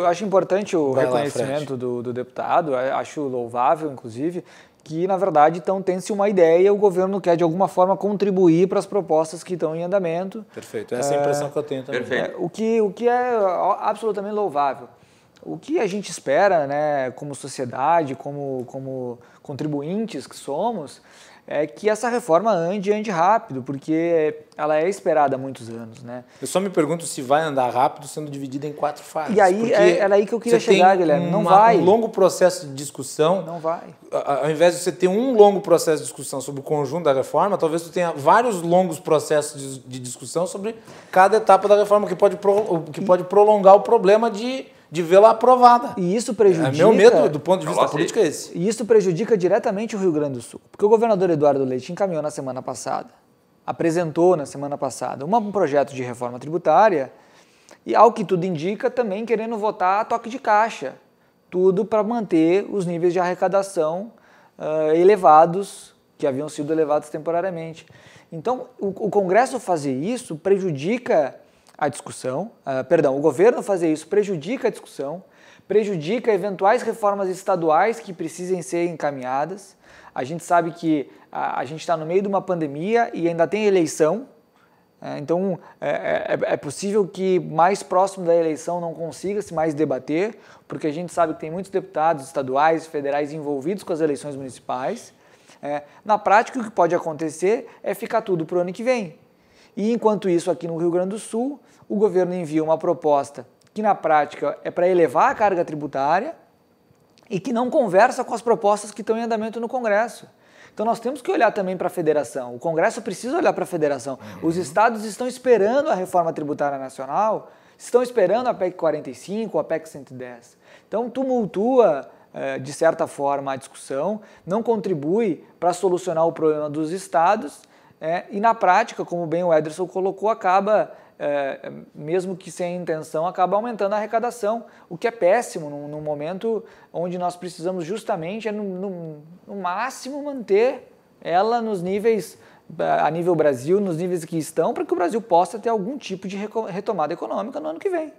Acho importante o reconhecimento do deputado, acho louvável, inclusive, que, na verdade, então tem-se uma ideia, o governo quer, de alguma forma, contribuir para as propostas que estão em andamento. Perfeito, essa é a impressão que eu tenho também. Perfeito. O que é absolutamente louvável. O que a gente espera, né, como sociedade, como contribuintes que somos, é que essa reforma ande rápido, porque ela é esperada há muitos anos, né? Eu só me pergunto se vai andar rápido sendo dividida em 4 fases. E aí, era aí que eu queria chegar, Guilherme. Não vai. Um longo processo de discussão. Não vai. Ao invés de você ter um longo processo de discussão sobre o conjunto da reforma, talvez você tenha vários longos processos de discussão sobre cada etapa da reforma, que pode prolongar o problema de vê-la aprovada. E isso prejudica... Meu medo, do ponto de vista político, é esse. E isso prejudica diretamente o Rio Grande do Sul. Porque o governador Eduardo Leite encaminhou na semana passada, apresentou na semana passada, um projeto de reforma tributária e, ao que tudo indica, também querendo votar a toque de caixa. Tudo para manter os níveis de arrecadação elevados, que haviam sido elevados temporariamente. Então, o Congresso fazer isso prejudica a discussão, o governo fazer isso prejudica a discussão, prejudica eventuais reformas estaduais que precisem ser encaminhadas. A gente sabe que a gente está no meio de uma pandemia e ainda tem eleição, então é possível que mais próximo da eleição não consiga se mais debater, porque a gente sabe que tem muitos deputados estaduais e federais envolvidos com as eleições municipais. Na prática, o que pode acontecer é ficar tudo para o ano que vem. E, enquanto isso, aqui no Rio Grande do Sul, o governo envia uma proposta que, na prática, é para elevar a carga tributária e que não conversa com as propostas que estão em andamento no Congresso. Então, nós temos que olhar também para a federação. O Congresso precisa olhar para a federação. Os estados estão esperando a reforma tributária nacional, estão esperando a PEC 45, a PEC 110. Então, tumultua, de certa forma, a discussão, não contribui para solucionar o problema dos estados, e na prática, como bem o Ederson colocou, acaba, mesmo que sem intenção, acaba aumentando a arrecadação, o que é péssimo num momento onde nós precisamos justamente, no máximo, manter ela nos níveis, a nível Brasil, nos níveis que estão, para que o Brasil possa ter algum tipo de retomada econômica no ano que vem.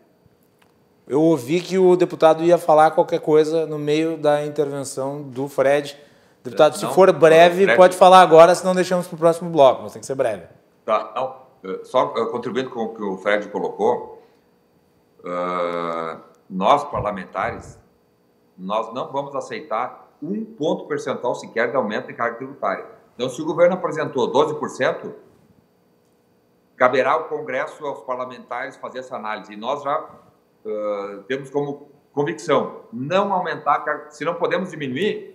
Eu ouvi que o deputado ia falar qualquer coisa no meio da intervenção do Fred. Deputado, se for breve, pode falar agora, senão deixamos para o próximo bloco, mas tem que ser breve. Tá, não, só contribuindo com o que o Fred colocou, nós, parlamentares, nós não vamos aceitar 1 ponto percentual sequer de aumento em carga tributária. Então, se o governo apresentou 12%, caberá ao Congresso, aos parlamentares, fazer essa análise. E nós já temos como convicção não aumentar a carga, se não podemos diminuir,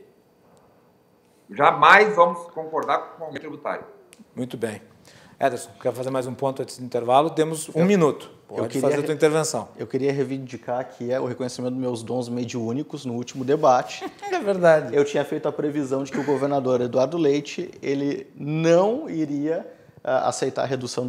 jamais vamos concordar com o aumento tributário. Muito bem. Ederson, quer fazer mais um ponto antes do intervalo? Temos 1 minuto. Pode fazer a tua intervenção. Eu queria reivindicar aqui o reconhecimento dos meus dons mediúnicos no último debate. É verdade. Eu tinha feito a previsão de que o governador Eduardo Leite ele não iria aceitar a redução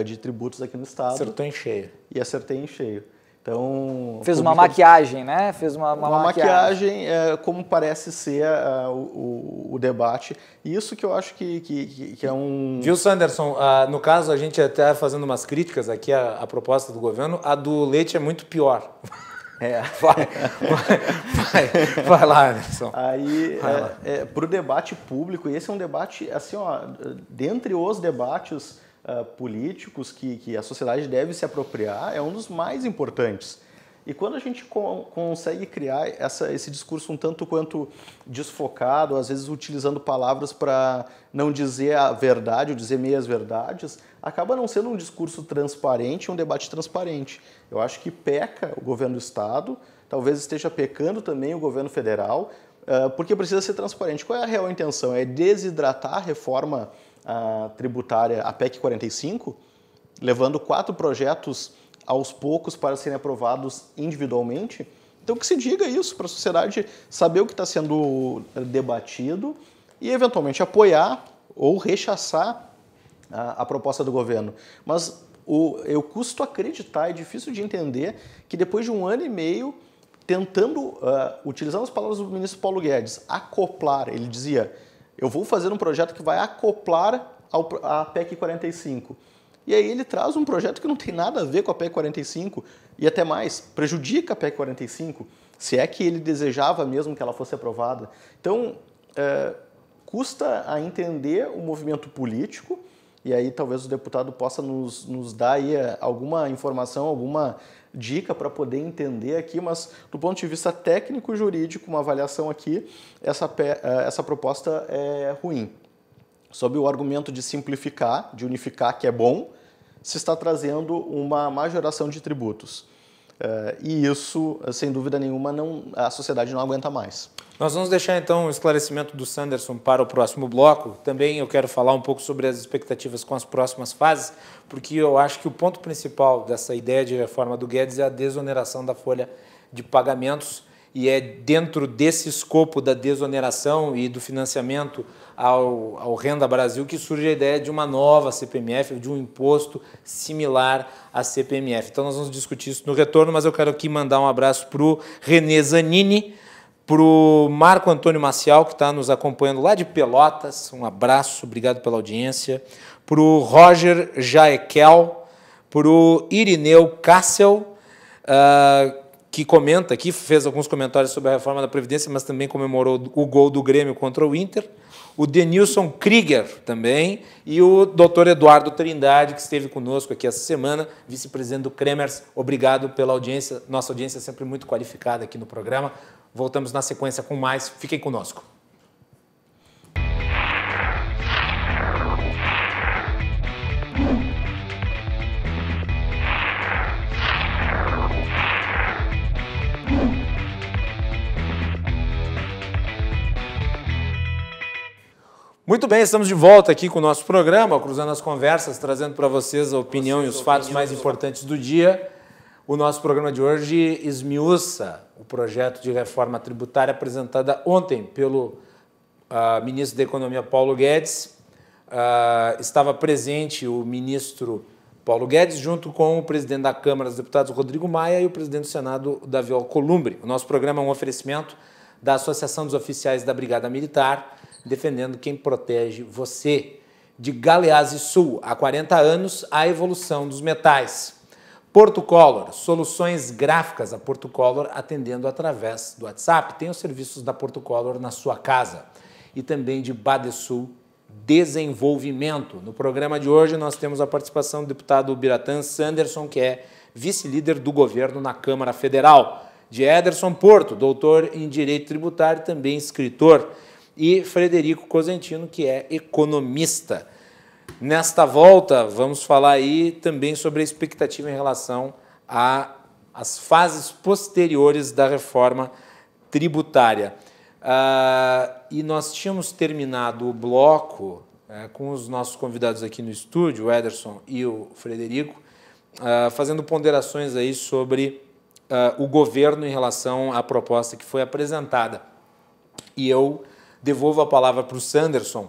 de tributos aqui no estado. Acertou em cheio. E acertei em cheio. Então, fez uma maquiagem, né? Fez uma maquiagem, como parece ser o debate. E isso que eu acho que é um... Viu, Sanderson? No caso, a gente até fazendo umas críticas aqui à proposta do governo, a do Leite é muito pior. Vai lá, Anderson. Aí, para o debate público, e esse é um debate, assim, dentre os debates políticos que a sociedade deve se apropriar, é um dos mais importantes. E quando a gente consegue criar esse discurso um tanto quanto desfocado, às vezes utilizando palavras para não dizer a verdade ou dizer meias verdades, acaba não sendo um discurso transparente, um debate transparente. Eu acho que peca o governo do Estado, talvez esteja pecando também o governo federal, porque precisa ser transparente. Qual é a real intenção? É desidratar a reforma tributária, a PEC 45, levando 4 projetos aos poucos para serem aprovados individualmente? Então que se diga isso para a sociedade saber o que está sendo debatido e eventualmente apoiar ou rechaçar a proposta do governo. Mas eu custo acreditar, é difícil de entender que depois de 1 ano e meio, tentando, utilizando as palavras do ministro Paulo Guedes, acoplar, ele dizia, eu vou fazer um projeto que vai acoplar a PEC 45. E aí ele traz um projeto que não tem nada a ver com a PEC 45 e até mais, prejudica a PEC 45, se é que ele desejava mesmo que ela fosse aprovada. Então, custa a entender o movimento político, e aí talvez o deputado possa nos dar aí alguma informação, alguma dica para poder entender aqui, mas do ponto de vista técnico-jurídico, uma avaliação aqui, essa proposta é ruim. Sob o argumento de simplificar, de unificar, que é bom, se está trazendo uma majoração de tributos. E isso, sem dúvida nenhuma, a sociedade não aguenta mais. Nós vamos deixar, então, o esclarecimento do Sanderson para o próximo bloco. Também eu quero falar um pouco sobre as expectativas com as próximas fases, porque eu acho que o ponto principal dessa ideia de reforma do Guedes é a desoneração da folha de pagamentos, e é dentro desse escopo da desoneração e do financiamento ao Renda Brasil que surge a ideia de uma nova CPMF, de um imposto similar à CPMF. Então nós vamos discutir isso no retorno, mas eu quero aqui mandar um abraço para o René Zanini, para o Marco Antônio Maciel, que está nos acompanhando lá de Pelotas, um abraço, obrigado pela audiência, para o Roger Jaekel, para o Irineu Kassel, que comenta aqui, fez alguns comentários sobre a reforma da Previdência, mas também comemorou o gol do Grêmio contra o Inter, o Denilson Krieger também, e o doutor Eduardo Trindade, que esteve conosco aqui essa semana, vice-presidente do Cremers. Obrigado pela audiência, nossa audiência é sempre muito qualificada aqui no programa. Voltamos na sequência com mais, fiquem conosco. Muito bem, estamos de volta aqui com o nosso programa, Cruzando as Conversas, trazendo para vocês a opinião e os fatos mais importantes do dia. O nosso programa de hoje esmiuça o projeto de reforma tributária apresentada ontem pelo ministro da Economia, Paulo Guedes. Estava presente o ministro Paulo Guedes, junto com o presidente da Câmara dos Deputados, Rodrigo Maia, e o presidente do Senado, Davi Alcolumbre. O nosso programa é um oferecimento da Associação dos Oficiais da Brigada Militar, defendendo quem protege você. De Galeazzi Sul, há 40 anos, a evolução dos metais. Porto Color, soluções gráficas. A Porto Color atendendo através do WhatsApp. Tem os serviços da Porto Color na sua casa. E também de Badesul Desenvolvimento. No programa de hoje nós temos a participação do deputado Biratã Sanderson, que é vice-líder do governo na Câmara Federal. De Ederson Porto, doutor em Direito Tributário e também escritor. E Frederico Cosentino, que é economista. Nesta volta, vamos falar aí também sobre a expectativa em relação às fases posteriores da reforma tributária. E nós tínhamos terminado o bloco com os nossos convidados aqui no estúdio, o Ederson e o Frederico, fazendo ponderações aí sobre o governo em relação à proposta que foi apresentada. E eu devolvo a palavra para o Sanderson,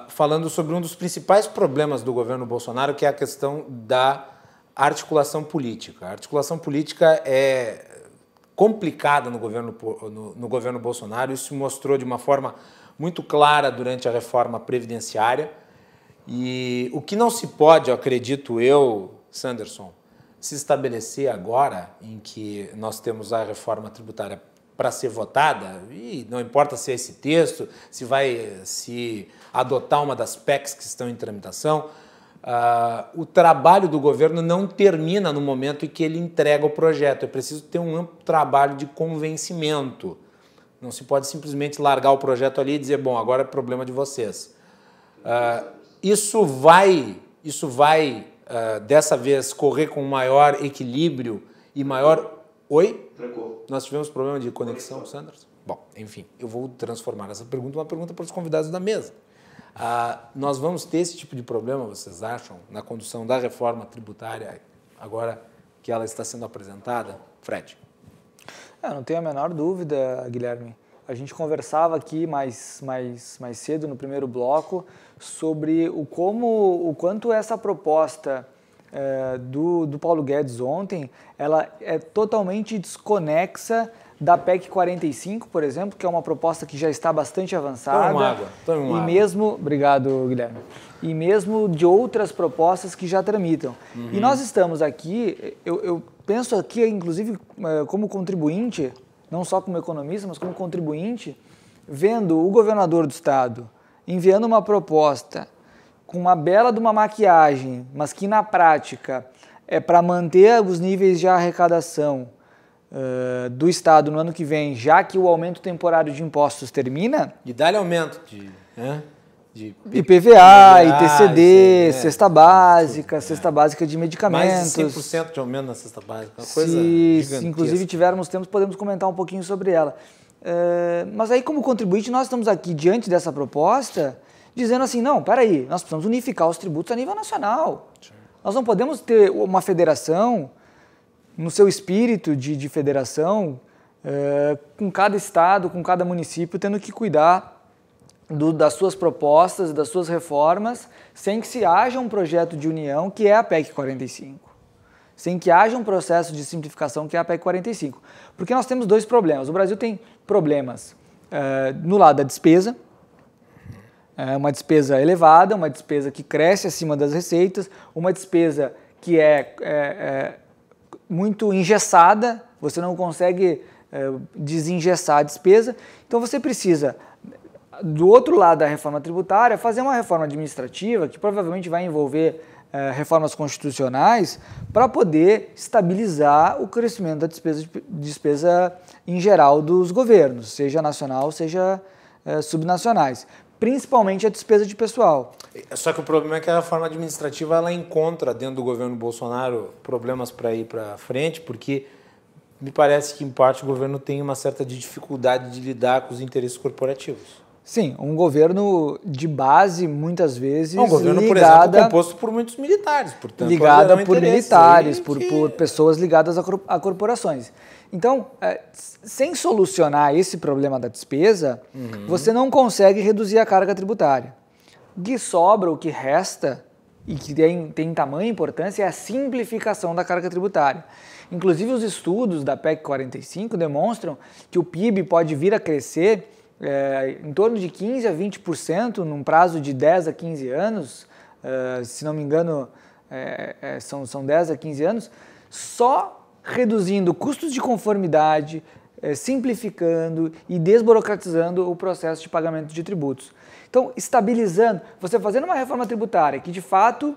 falando sobre um dos principais problemas do governo Bolsonaro, que é a questão da articulação política. A articulação política é complicada no governo Bolsonaro. Isso se mostrou de uma forma muito clara durante a reforma previdenciária. E o que não se pode, eu acredito eu, Sanderson, se estabelecer agora, em que nós temos a reforma tributária para ser votada, e não importa se é esse texto, se vai se adotar uma das PECs que estão em tramitação, o trabalho do governo não termina no momento em que ele entrega o projeto. É preciso ter um amplo trabalho de convencimento. Não se pode simplesmente largar o projeto ali e dizer, bom, agora é problema de vocês. Isso vai dessa vez, correr com maior equilíbrio e maior... Oi? Trancou. Nós tivemos problema de conexão, Sanderson? Bom, enfim, eu vou transformar essa pergunta em uma pergunta para os convidados da mesa. Nós vamos ter esse tipo de problema, vocês acham, na condução da reforma tributária, agora que ela está sendo apresentada? Fred? Não tenho a menor dúvida, Guilherme. A gente conversava aqui mais cedo, no primeiro bloco, sobre o quanto essa proposta do Paulo Guedes ontem, ela é totalmente desconexa da PEC 45, por exemplo, que é uma proposta que já está bastante avançada. Tome uma água. Mesmo, obrigado, Guilherme, e mesmo de outras propostas que já tramitam. E nós estamos aqui, eu penso aqui, inclusive, como contribuinte, não só como economista, mas como contribuinte, vendo o governador do estado enviando uma proposta com uma bela de uma maquiagem, mas que na prática é para manter os níveis de arrecadação do estado no ano que vem, já que o aumento temporário de impostos termina. E dá-lhe aumento de IPVA, ITCD, cesta básica de medicamentos. Mais de 100% de aumento na cesta básica, uma coisa gigantesca. Se inclusive tivermos tempo, podemos comentar um pouquinho sobre ela. Mas aí, como contribuinte, nós estamos aqui diante dessa proposta, dizendo assim, não, peraí, nós precisamos unificar os tributos a nível nacional. Sim. Nós não podemos ter uma federação, no seu espírito de federação, com cada estado, com cada município, tendo que cuidar das suas propostas, das suas reformas, sem que se haja um projeto de união, que é a PEC 45. Sem que haja um processo de simplificação, que é a PEC 45. Porque nós temos dois problemas. O Brasil tem problemas no lado da despesa, uma despesa elevada, uma despesa que cresce acima das receitas, uma despesa que é muito engessada, você não consegue desengessar a despesa, então você precisa, do outro lado da reforma tributária, fazer uma reforma administrativa que provavelmente vai envolver reformas constitucionais para poder estabilizar o crescimento da despesa em geral dos governos, seja nacional, seja subnacionais, principalmente a despesa de pessoal. Só que o problema é que a reforma administrativa ela encontra dentro do governo Bolsonaro problemas para ir para frente, porque me parece que em parte o governo tem uma certa dificuldade de lidar com os interesses corporativos. Sim, um governo de base, muitas vezes, um governo, por exemplo, composto por muitos militares, portanto... Ligada por militares, por pessoas ligadas a corporações. Então, sem solucionar esse problema da despesa, você não consegue reduzir a carga tributária. O que sobra, o que resta, e que tem tamanha importância, é a simplificação da carga tributária. Inclusive, os estudos da PEC 45 demonstram que o PIB pode vir a crescer em torno de 15% a 20% num prazo de 10 a 15 anos, se não me engano, são 10 a 15 anos, só reduzindo custos de conformidade, simplificando e desburocratizando o processo de pagamento de tributos. Então, estabilizando, você fazendo uma reforma tributária que de fato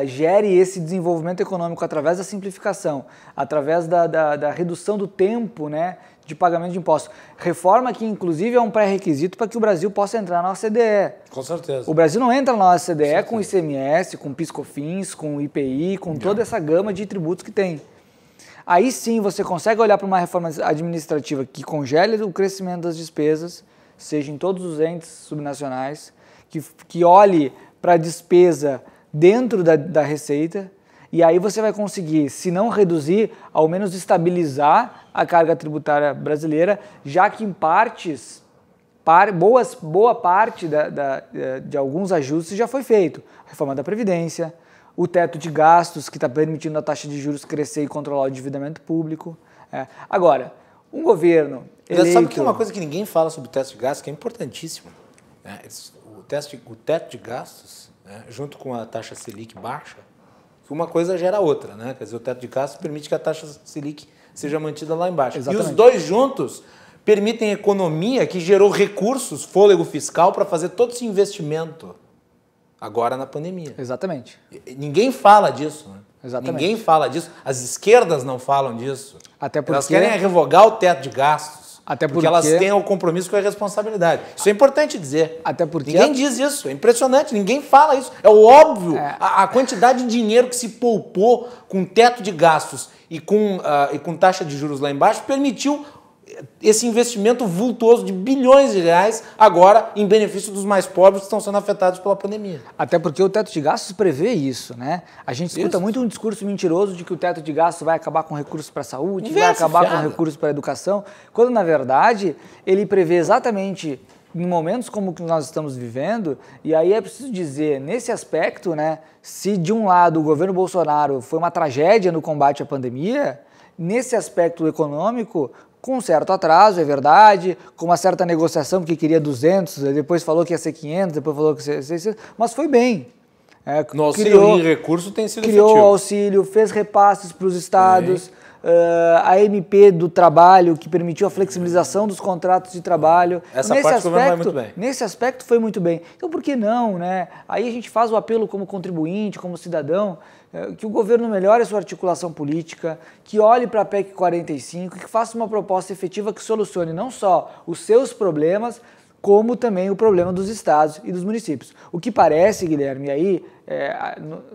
gere esse desenvolvimento econômico através da simplificação, através da redução do tempo, né, de pagamento de impostos. Reforma que, inclusive, é um pré-requisito para que o Brasil possa entrar na OCDE. Com certeza. O Brasil não entra na OCDE com ICMS, com PIS/COFINS, com IPI, com toda essa gama de tributos que tem. Aí sim você consegue olhar para uma reforma administrativa que congele o crescimento das despesas, seja em todos os entes subnacionais, que olhe para a despesa dentro da receita, e aí você vai conseguir, se não reduzir, ao menos estabilizar a carga tributária brasileira, já que em partes, boa parte de alguns ajustes já foi feito. A reforma da Previdência, o teto de gastos, que está permitindo a taxa de juros crescer e controlar o endividamento público. Agora, um governo eleito... Sabe que é uma coisa que ninguém fala sobre o teto de gastos, que é importantíssimo. O teto de gastos, junto com a taxa Selic baixa, uma coisa gera outra, né? Quer dizer, o teto de gastos permite que a taxa Selic seja mantida lá embaixo. Exatamente. E os dois juntos permitem economia que gerou recursos, fôlego fiscal, para fazer todo esse investimento agora na pandemia. Exatamente. Ninguém fala disso, né? Exatamente. Ninguém fala disso. As esquerdas não falam disso. Até porque... Elas querem revogar o teto de gastos. Até porque elas têm o compromisso com a responsabilidade. Isso é importante dizer. Até porque... Ninguém diz isso. É impressionante. Ninguém fala isso. É o óbvio. A quantidade de dinheiro que se poupou com teto de gastos e com taxa de juros lá embaixo permitiu esse investimento vultuoso de bilhões de reais agora em benefício dos mais pobres que estão sendo afetados pela pandemia. Até porque o teto de gastos prevê isso, né? A gente escuta muito um discurso mentiroso de que o teto de gastos vai acabar com recursos para a saúde, vai acabar com recursos para a educação, quando na verdade ele prevê exatamente em momentos como o que nós estamos vivendo, e aí é preciso dizer, nesse aspecto, né, se de um lado o governo Bolsonaro foi uma tragédia no combate à pandemia, nesse aspecto econômico, com um certo atraso, é verdade, com uma certa negociação, porque queria 200, depois falou que ia ser 500, depois falou que ia ser 600, mas foi bem. No auxílio em recurso tem sido efetivo. Criou auxílio, fez repasses para os estados, a MP do trabalho, que permitiu a flexibilização dos contratos de trabalho. Essa parte do governo vai muito bem. Nesse aspecto foi muito bem. Então por que não, né? Aí a gente faz o apelo como contribuinte, como cidadão, que o governo melhore a sua articulação política, que olhe para a PEC 45, que faça uma proposta efetiva que solucione não só os seus problemas, como também o problema dos estados e dos municípios. O que parece, Guilherme, aí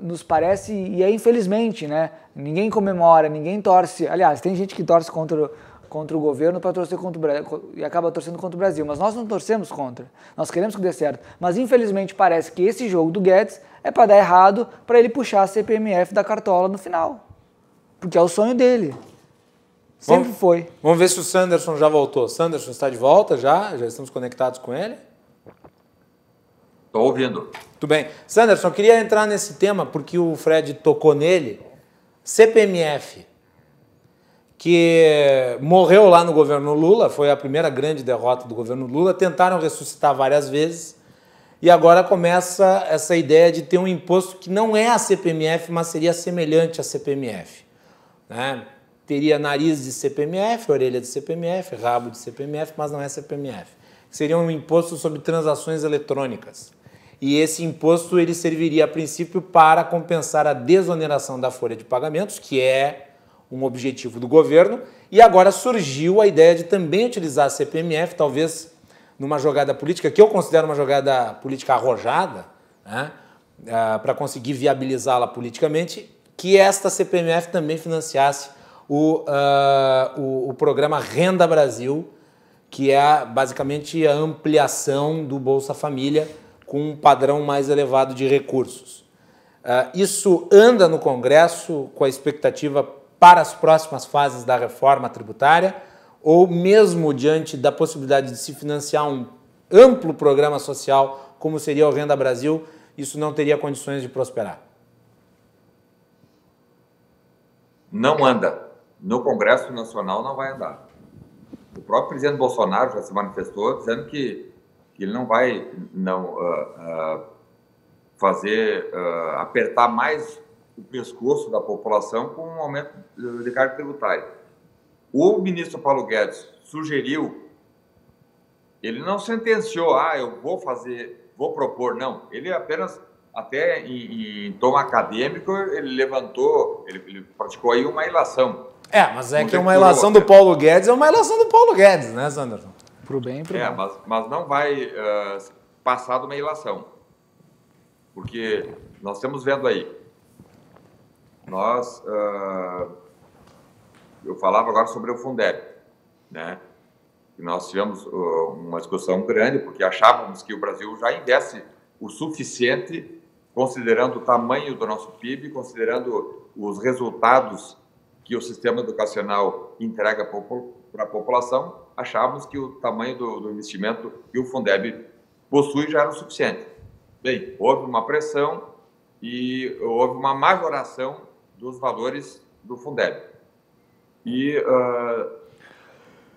nos parece, e é infelizmente, né? Ninguém comemora, ninguém torce. Aliás, tem gente que torce contra o governo para torcer contra o Brasil e acaba torcendo contra o Brasil, mas nós não torcemos contra. Nós queremos que dê certo. Mas infelizmente parece que esse jogo do Guedes é para dar errado, para ele puxar a CPMF da cartola no final. Porque é o sonho dele. Sempre foi. Vamos ver se o Sanderson já voltou. Sanderson está de volta já? Já estamos conectados com ele? Estou ouvindo. Tudo bem. Sanderson, eu queria entrar nesse tema porque o Fred tocou nele. CPMF, que morreu lá no governo Lula, foi a primeira grande derrota do governo Lula, tentaram ressuscitar várias vezes e agora começa essa ideia de ter um imposto que não é a CPMF, mas seria semelhante à CPMF, né? Teria nariz de CPMF, orelha de CPMF, rabo de CPMF, mas não é CPMF. Seria um imposto sobre transações eletrônicas. E esse imposto ele serviria a princípio para compensar a desoneração da folha de pagamentos, que é um objetivo do governo, e agora surgiu a ideia de também utilizar a CPMF, talvez numa jogada política, que eu considero uma jogada política arrojada, né, para conseguir viabilizá-la politicamente, que esta CPMF também financiasse o programa Renda Brasil, que é basicamente a ampliação do Bolsa Família com um padrão mais elevado de recursos. Isso anda no Congresso com a expectativa para as próximas fases da reforma tributária, ou mesmo diante da possibilidade de se financiar um amplo programa social, como seria o Renda Brasil, isso não teria condições de prosperar? Não anda. No Congresso Nacional não vai andar. O próprio presidente Bolsonaro já se manifestou dizendo que ele não vai apertar mais o pescoço da população com um aumento de carga tributária. O ministro Paulo Guedes sugeriu, ele não sentenciou, eu vou propor, não. Ele apenas, até em tom acadêmico, ele levantou, ele praticou aí uma ilação. Mas é que uma ilação do Paulo Guedes é uma ilação do Paulo Guedes, né, Sanderson? Pro bem e pro bem. Mas não vai passar de uma ilação. Porque nós estamos vendo aí, eu falava agora sobre o Fundeb, né? E nós tivemos uma discussão grande, porque achávamos que o Brasil já investe o suficiente, considerando o tamanho do nosso PIB, considerando os resultados que o sistema educacional entrega para a população, achávamos que o tamanho do investimento que o Fundeb possui já era o suficiente. Bem, houve uma pressão e houve uma majoração dos valores do Fundeb. E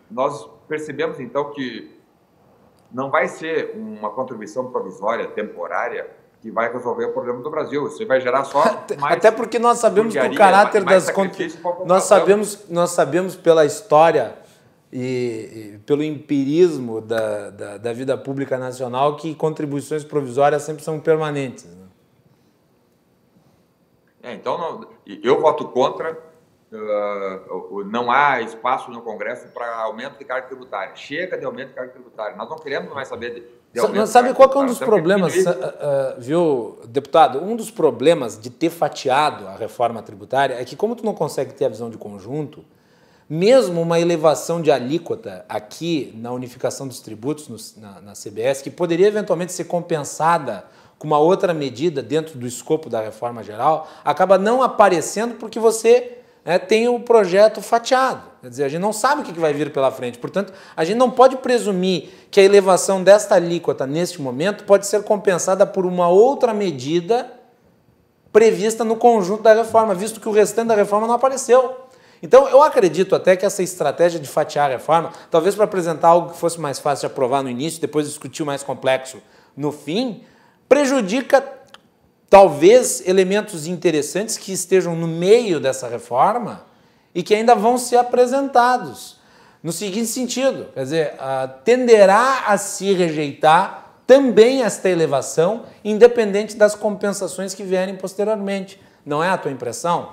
nós percebemos, então, que não vai ser uma contribuição provisória, temporária, que vai resolver o problema do Brasil. Isso vai gerar só mais... Até porque nós sabemos que o caráter das... Nós sabemos pela história e pelo empirismo da vida pública nacional que contribuições provisórias sempre são permanentes. Né? Então, eu voto contra. Não há espaço no Congresso para aumento de carga tributária. Chega de aumento de carga tributária. Nós não queremos mais saber de aumento. Mas sabe qual que é um dos problemas, viu, deputado? Um dos problemas de ter fatiado a reforma tributária é que, como tu não consegue ter a visão de conjunto, mesmo uma elevação de alíquota aqui na unificação dos tributos na CBS, que poderia eventualmente ser compensada com uma outra medida dentro do escopo da reforma geral, acaba não aparecendo porque você tem o projeto fatiado. Quer dizer, a gente não sabe o que vai vir pela frente. Portanto, a gente não pode presumir que a elevação desta alíquota, neste momento, pode ser compensada por uma outra medida prevista no conjunto da reforma, visto que o restante da reforma não apareceu. Então, eu acredito até que essa estratégia de fatiar a reforma, talvez para apresentar algo que fosse mais fácil de aprovar no início, depois discutir o mais complexo no fim, prejudica, talvez, elementos interessantes que estejam no meio dessa reforma e que ainda vão ser apresentados. No seguinte sentido, quer dizer, tenderá a se rejeitar também esta elevação, independente das compensações que vierem posteriormente. Não é a tua impressão?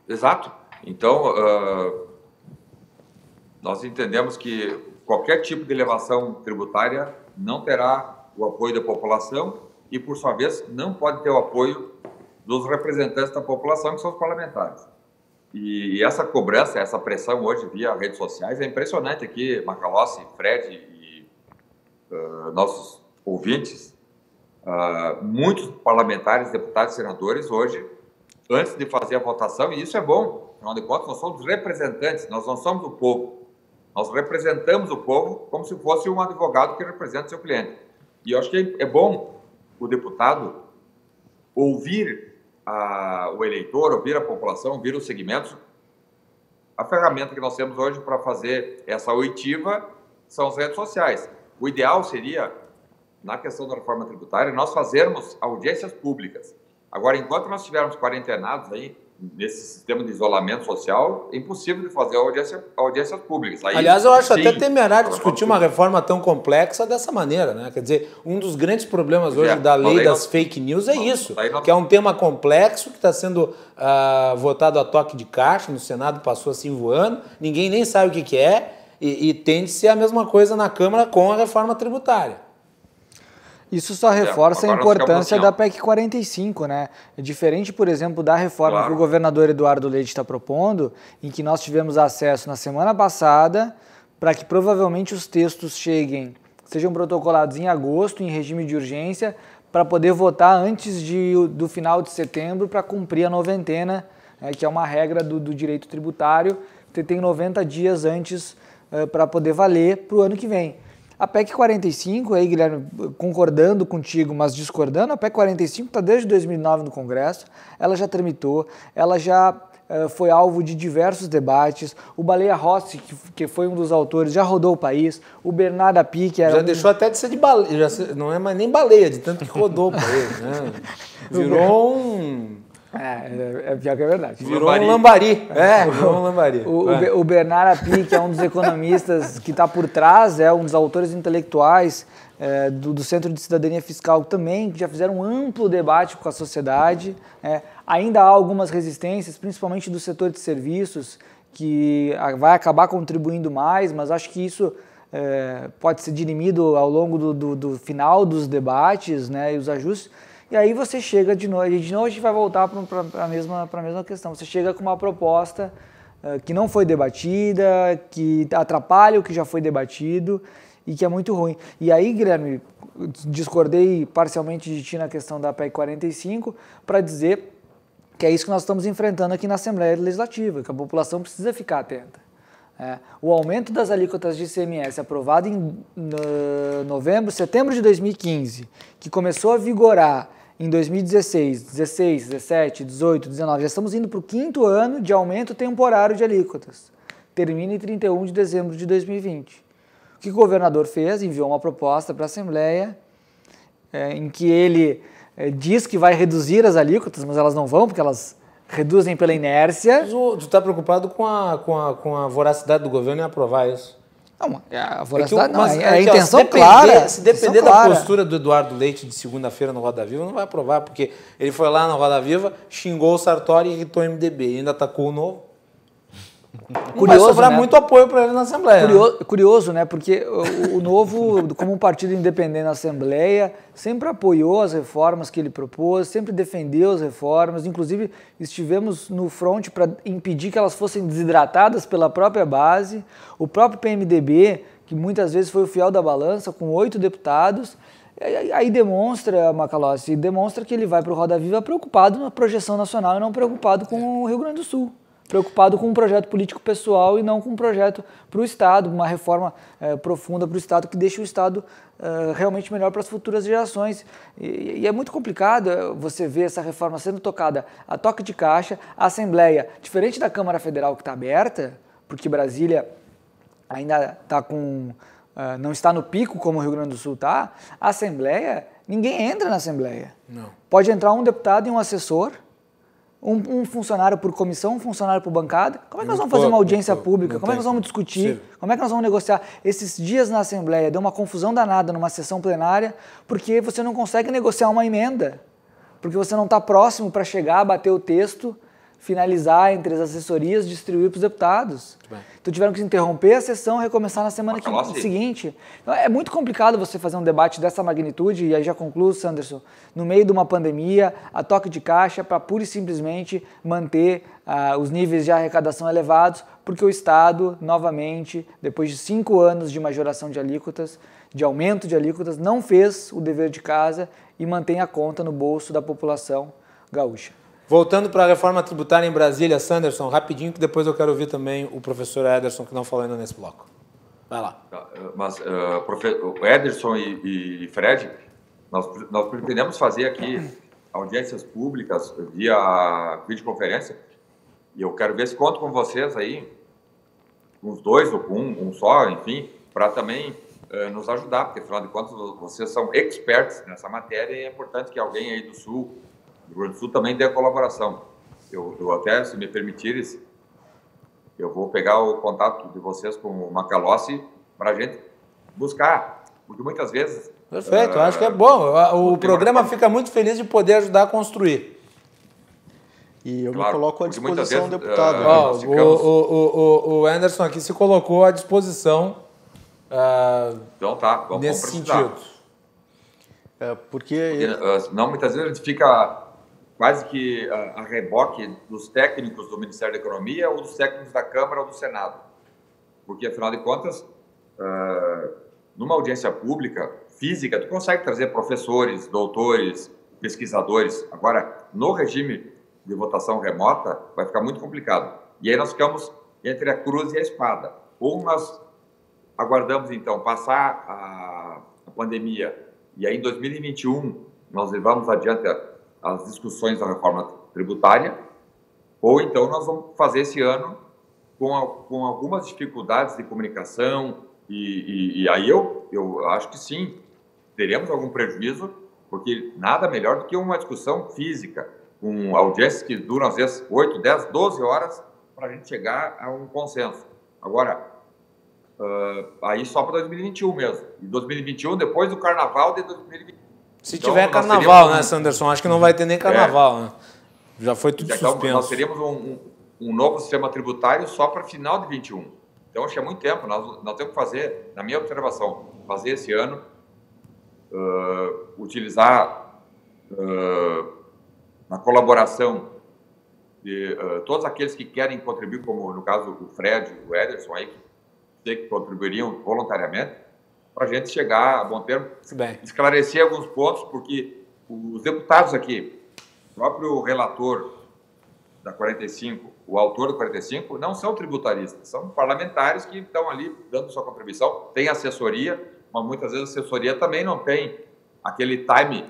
Exato. Então, nós entendemos que qualquer tipo de elevação tributária não terá o apoio da população e, por sua vez, não pode ter o apoio dos representantes da população, que são os parlamentares. E essa cobrança, essa pressão hoje via redes sociais é impressionante aqui, Macalossi, Fred e nossos ouvintes, muitos parlamentares, deputados e senadores hoje, antes de fazer a votação, e isso é bom, afinal de contas, nós somos representantes, nós não somos o povo. Nós representamos o povo como se fosse um advogado que representa seu cliente. E eu acho que é bom o deputado ouvir o eleitor, ouvir a população, ouvir os segmentos. A ferramenta que nós temos hoje para fazer essa oitiva são as redes sociais. O ideal seria, na questão da reforma tributária, nós fazermos audiências públicas. Agora, enquanto nós estivermos quarentenados aí, nesse sistema de isolamento social, é impossível de fazer audiências públicas. Aí, aliás, eu acho até temerário discutir uma reforma tão complexa dessa maneira, né? Quer dizer, um dos grandes problemas hoje da lei das fake news é isso, que é um tema complexo que está sendo votado a toque de caixa, no Senado passou assim voando, ninguém nem sabe o que é, e tende a ser a mesma coisa na Câmara com a reforma tributária. Isso só reforça a importância da PEC 45, né? É diferente, por exemplo, da reforma que o governador Eduardo Leite está propondo, em que nós tivemos acesso na semana passada, para que provavelmente os textos sejam protocolados em agosto, em regime de urgência, para poder votar antes do final de setembro, para cumprir a noventena, que é uma regra do direito tributário. Você tem 90 dias antes para poder valer para o ano que vem. A PEC 45, aí, Guilherme, concordando contigo, mas discordando, a PEC 45 está desde 2009 no Congresso, ela já tramitou, ela já foi alvo de diversos debates, o Baleia Rossi, que foi um dos autores, já rodou o país, o Bernardo Api, que era... Já deixou até de ser de baleia, não é mais nem baleia, de tanto que rodou o país, né? Virou um... É pior que é verdade. Virou um lambari. Virou um lambari. O Bernardo Api, que é um dos economistas que está por trás, é um dos autores intelectuais do Centro de Cidadania Fiscal também, que já fizeram um amplo debate com a sociedade. Ainda há algumas resistências, principalmente do setor de serviços, que vai acabar contribuindo mais, mas acho que isso pode ser dirimido ao longo do final dos debates, né, e os ajustes. E aí você chega de novo a gente vai voltar para a mesma questão. Você chega com uma proposta que não foi debatida, que atrapalha o que já foi debatido e que é muito ruim. E aí, Guilherme, discordei parcialmente de ti na questão da PEC 45 para dizer que é isso que nós estamos enfrentando aqui na Assembleia Legislativa, que a população precisa ficar atenta. O aumento das alíquotas de ICMS aprovado em setembro de 2015, que começou a vigorar em 2016, 16, 17, 18, 19, já estamos indo para o 5º ano de aumento temporário de alíquotas. Termina em 31 de dezembro de 2020. O que o governador fez? Enviou uma proposta para a Assembleia, em que ele diz que vai reduzir as alíquotas, mas elas não vão, porque elas reduzem pela inércia. Tu está preocupado com a voracidade do governo em aprovar isso? Não, a voracidade a intenção clara. Se depender da postura do Eduardo Leite de segunda-feira no Roda Viva, não vai aprovar, porque ele foi lá no Roda Viva, xingou o Sartori e irritou o MDB, e ainda atacou o Novo. Não vai sobrar muito apoio para ele na Assembleia. Curioso, né? Porque o Novo, como um partido independente na Assembleia, sempre apoiou as reformas que ele propôs, sempre defendeu as reformas, inclusive estivemos no fronte para impedir que elas fossem desidratadas pela própria base. O próprio PMDB, que muitas vezes foi o fiel da balança, com 8 deputados, aí demonstra, Macalossi, que ele vai para o Roda Viva preocupado na projeção nacional e não preocupado com o Rio Grande do Sul. preocupado com um projeto político pessoal e não com um projeto para o Estado, uma reforma profunda para o Estado que deixe o Estado realmente melhor para as futuras gerações. E é muito complicado você ver essa reforma sendo tocada a toque de caixa, a Assembleia, diferente da Câmara Federal que está aberta, porque Brasília ainda está não está no pico como o Rio Grande do Sul está, a Assembleia, ninguém entra na Assembleia. Não. Pode entrar um deputado e um assessor, um funcionário por comissão, um funcionário por bancada. Como é que nós vamos fazer uma audiência pública? Como é que nós vamos discutir? Como é que nós vamos negociar? Esses dias na Assembleia deu uma confusão danada numa sessão plenária porque você não consegue negociar uma emenda, porque você não está próximo para chegar, bater o texto, finalizar entre as assessorias, distribuir para os deputados. Então tiveram que interromper a sessão e recomeçar na semana seguinte. Então, é muito complicado você fazer um debate dessa magnitude, e aí já concluo, Sanderson, no meio de uma pandemia, a toque de caixa, para pura e simplesmente manter os níveis de arrecadação elevados, porque o Estado, novamente, depois de 5 anos de majoração de alíquotas, de aumento de alíquotas, não fez o dever de casa e mantém a conta no bolso da população gaúcha. Voltando para a reforma tributária em Brasília, Sanderson, rapidinho, que depois eu quero ouvir também o professor Ederson, que não falou ainda nesse bloco. Vai lá. Mas, o Ederson e Fred, nós pretendemos fazer aqui audiências públicas via videoconferência, e eu quero ver se conto com vocês aí, uns 2 ou com um só, enfim, para também nos ajudar, porque, afinal de contas, vocês são experts nessa matéria e é importante que alguém aí do Sul, do Rio Grande do Sul, também dê a colaboração. Eu até, se me permitires, eu vou pegar o contato de vocês com o Macalossi para a gente buscar, porque muitas vezes... Perfeito, eu acho que é bom. O programa fica muito feliz de poder ajudar a construir. E eu me coloco à disposição, vezes, deputado. O Anderson aqui se colocou à disposição então tá, vamos nesse precisar. sentido. Porque não, muitas vezes a gente fica quase que a reboque dos técnicos do Ministério da Economia ou dos técnicos da Câmara ou do Senado. Porque, afinal de contas, numa audiência pública, física, tu consegue trazer professores, doutores, pesquisadores. Agora, no regime de votação remota, vai ficar muito complicado. E aí nós ficamos entre a cruz e a espada. Ou nós aguardamos, então, passar a pandemia, e aí em 2021 nós levamos adiante as discussões da reforma tributária, ou então nós vamos fazer esse ano com algumas dificuldades de comunicação, e aí eu acho que sim, teremos algum prejuízo, porque nada melhor do que uma discussão física, com audiências que duram às vezes 8, 10, 12 horas para a gente chegar a um consenso. Agora, aí só para 2021 mesmo. E 2021, depois do carnaval de 2021. Se tiver carnaval, né, Sanderson? Acho que não vai ter nem carnaval, né? Já foi tudo suspenso. Nós teríamos um novo sistema tributário só para final de 21. Então, acho que é muito tempo. Nós temos que fazer, na minha observação, fazer esse ano, utilizar na colaboração de todos aqueles que querem contribuir, como no caso o Fred, o Ederson, aí, que contribuiriam voluntariamente, para a gente chegar a bom termo, esclarecer alguns pontos, porque os deputados aqui, o próprio relator da 45, o autor do 45, não são tributaristas, são parlamentares que estão ali dando sua contribuição, tem assessoria, mas muitas vezes a assessoria também não tem aquele time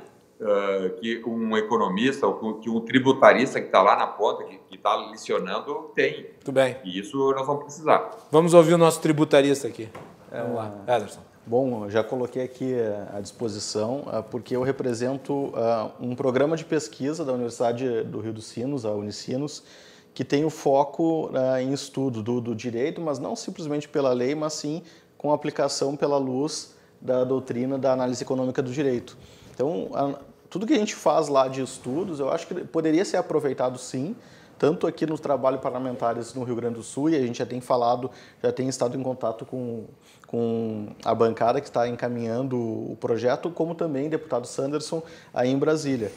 que um economista ou que um tributarista que está lá na ponta, que está licionando, tem. Muito bem. E isso nós vamos precisar. Vamos ouvir o nosso tributarista aqui. Vamos lá, Ederson. Bom, eu já coloquei aqui à disposição, porque eu represento um programa de pesquisa da Universidade do Rio dos Sinos, a Unicinos, que tem o foco em estudo do direito, mas não simplesmente pela lei, mas sim com aplicação pela luz da doutrina da análise econômica do direito. Então, tudo que a gente faz lá de estudos, eu acho que poderia ser aproveitado sim, tanto aqui nos trabalhos parlamentares no Rio Grande do Sul, e a gente já tem falado, já tem estado em contato com a bancada que está encaminhando o projeto, como também o deputado Sanderson aí em Brasília.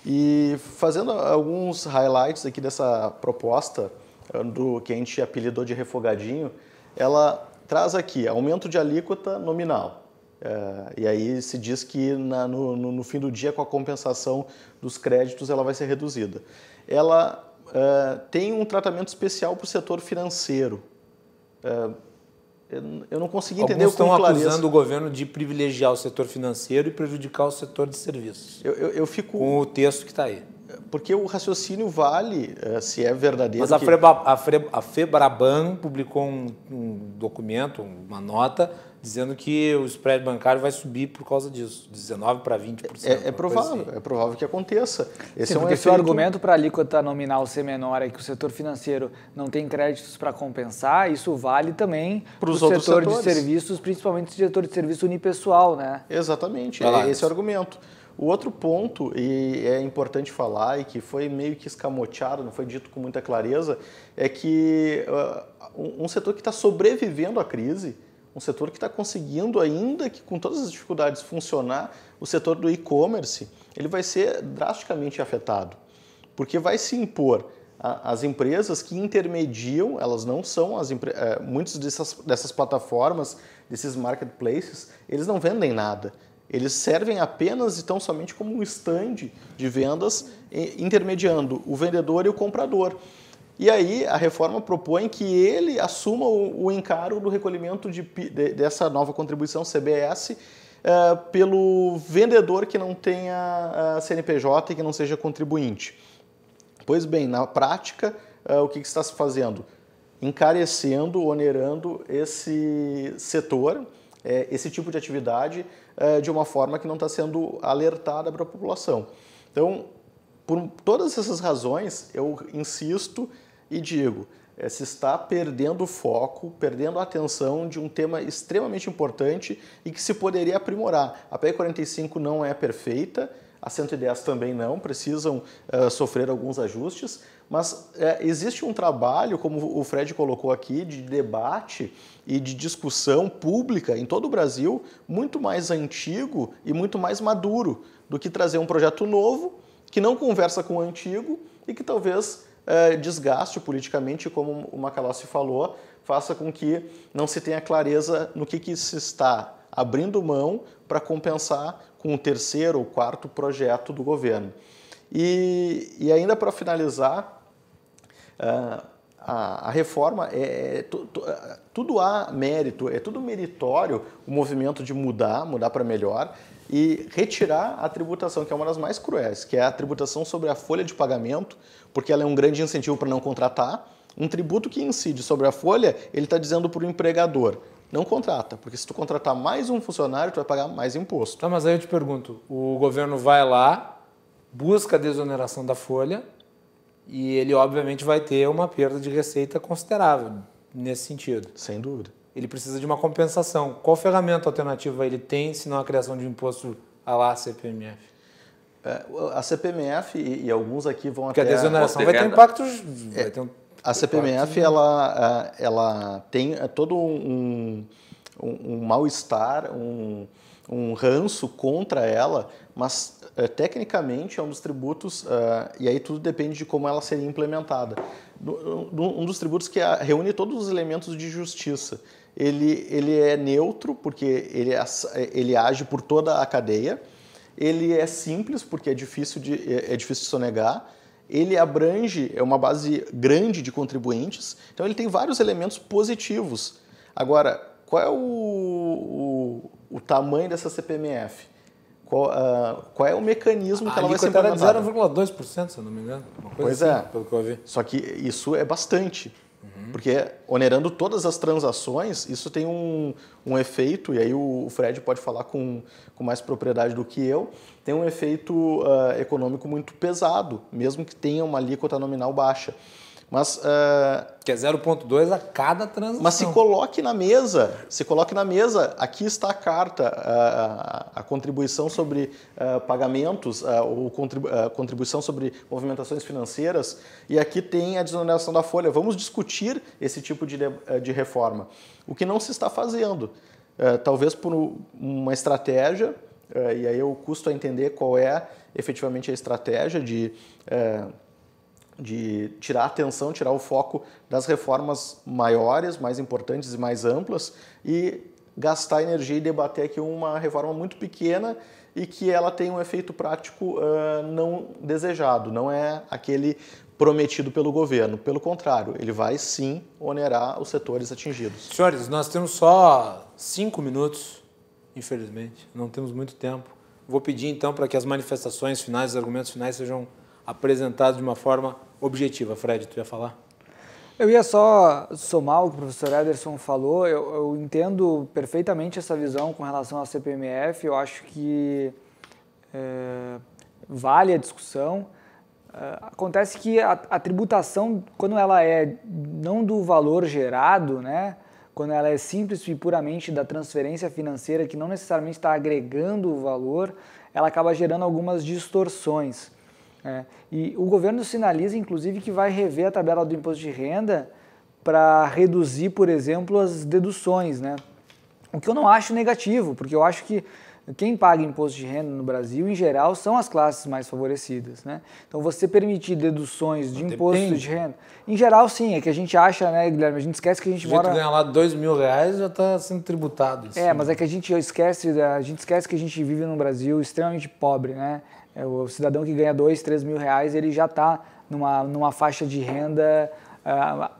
E fazendo alguns highlights aqui dessa proposta, do que a gente apelidou de refogadinho, ela traz aqui aumento de alíquota nominal. E aí se diz que no fim do dia, com a compensação dos créditos, ela vai ser reduzida. Ela tem um tratamento especial para o setor financeiro. Eu não consegui entender com clareza. Alguns estão acusando o governo de privilegiar o setor financeiro e prejudicar o setor de serviços. Eu fico... Com o texto que está aí. Porque o raciocínio vale, se é verdadeiro... Mas a Febraban publicou um documento, uma nota, dizendo que o spread bancário vai subir por causa disso, de 19% para 20%. É provável que aconteça. Esse é um efeito... Se o argumento para a alíquota nominal ser menor é que o setor financeiro não tem créditos para compensar, isso vale também para o setor de serviços, principalmente o setor de serviço unipessoal, né? Exatamente, esse é o argumento. O outro ponto, e é importante falar, e que foi meio que escamoteado, não foi dito com muita clareza, é que um setor que está sobrevivendo à crise, um setor que está conseguindo, ainda que com todas as dificuldades, funcionar, o setor do e-commerce, ele vai ser drasticamente afetado, porque vai se impor as empresas que intermediam, elas não são muitas dessas plataformas, desses marketplaces, eles não vendem nada. Eles servem apenas e tão somente como um stand de vendas, intermediando o vendedor e o comprador. E aí a reforma propõe que ele assuma o encargo do recolhimento dessa nova contribuição CBS pelo vendedor que não tenha CNPJ e que não seja contribuinte. Pois bem, na prática, o que está se fazendo? Encarecendo, onerando esse setor, esse tipo de atividade, de uma forma que não está sendo alertada para a população. Então, por todas essas razões, eu insisto e digo, se está perdendo o foco, perdendo a atenção de um tema extremamente importante e que se poderia aprimorar. A PEC 45 não é perfeita, a 110 também não, precisam sofrer alguns ajustes, mas existe um trabalho, como o Fred colocou aqui, de debate e de discussão pública em todo o Brasil, muito mais antigo e muito mais maduro do que trazer um projeto novo, que não conversa com o antigo e que talvez desgaste politicamente, como o Macalossi falou, faça com que não se tenha clareza no que se está abrindo mão para compensar com o terceiro ou quarto projeto do governo. E ainda para finalizar, a reforma, tudo há mérito, é tudo meritório o movimento de mudar para melhor e retirar a tributação, que é uma das mais cruéis, que é a tributação sobre a folha de pagamento, porque ela é um grande incentivo para não contratar. Um tributo que incide sobre a folha, ele está dizendo para o empregador, não contrata, porque se tu contratar mais um funcionário, tu vai pagar mais imposto. Tá, mas aí eu te pergunto, o governo vai lá, busca a desoneração da folha e ele obviamente vai ter uma perda de receita considerável nesse sentido. Sem dúvida. Ele precisa de uma compensação. Qual ferramenta alternativa ele tem, se não a criação de um imposto à la CPMF? A CPMF e alguns aqui vão porque até... Porque a desoneração vai ter impactos... A CPMF ela tem todo um mal-estar, um ranço contra ela, mas tecnicamente é um dos tributos, e aí tudo depende de como ela seria implementada. Um dos tributos que reúne todos os elementos de justiça. Ele é neutro, porque ele age por toda a cadeia. Ele é simples, porque é difícil de sonegar. Ele abrange, é uma base grande de contribuintes, então ele tem vários elementos positivos. Agora, qual é o tamanho dessa CPMF? Qual é o mecanismo que ela vai ser implementada? A alíquota era de 0,2%, se eu não me engano. Uma coisa assim, pelo que eu vi. Só que isso é bastante, porque onerando todas as transações, isso tem um efeito, e aí o Fred pode falar com mais propriedade do que eu, tem um efeito econômico muito pesado, mesmo que tenha uma alíquota nominal baixa. Mas, que é 0,2 a cada transação. Mas se coloque na mesa, aqui está a carta, a contribuição sobre pagamentos, ou contribuição sobre movimentações financeiras, e aqui tem a desoneração da folha. Vamos discutir esse tipo de reforma. O que não se está fazendo, talvez por uma estratégia, e aí eu custo a entender qual é efetivamente a estratégia de tirar a atenção, tirar o foco das reformas maiores, mais importantes e mais amplas e gastar energia e debater aqui uma reforma muito pequena e que ela tem um efeito prático não desejado, não é aquele prometido pelo governo. Pelo contrário, ele vai sim onerar os setores atingidos. Senhores, nós temos só 5 minutos, infelizmente, não temos muito tempo. Vou pedir então para que as manifestações finais, os argumentos finais sejam apresentados de uma forma objetiva. Fred, tu ia falar? Eu ia só somar o que o professor Ederson falou. Eu entendo perfeitamente essa visão com relação à CPMF. Eu acho que vale a discussão. Acontece que a tributação, quando ela é não do valor gerado, né, quando ela é simples e puramente da transferência financeira, que não necessariamente está agregando o valor, ela acaba gerando algumas distorções. E o governo sinaliza, inclusive, que vai rever a tabela do imposto de renda para reduzir, por exemplo, as deduções, né? O que eu não acho negativo, porque eu acho que quem paga imposto de renda no Brasil, em geral, são as classes mais favorecidas, né? Então, você permitir deduções de imposto de renda, em geral, sim, é que a gente acha, né, Guilherme, a gente esquece que a gente mora... Se ganhar lá R$2.000, já está sendo tributado. Isso. Mas é que a gente esquece que a gente vive num Brasil extremamente pobre, né? O cidadão que ganha R$2.000, R$3.000, ele já está numa faixa de renda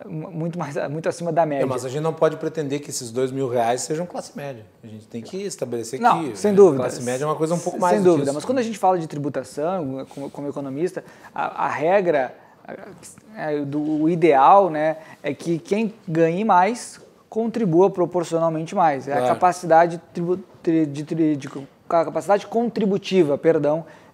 muito acima da média. Mas a gente não pode pretender que esses R$2.000 sejam classe média. A gente tem que estabelecer que sem dúvida. Classe média é uma coisa um pouco mais sem dúvida, disso. Mas quando a gente fala de tributação, como economista, a regra, o ideal, né, é que quem ganhe mais contribua proporcionalmente mais. É claro. A capacidade contributiva,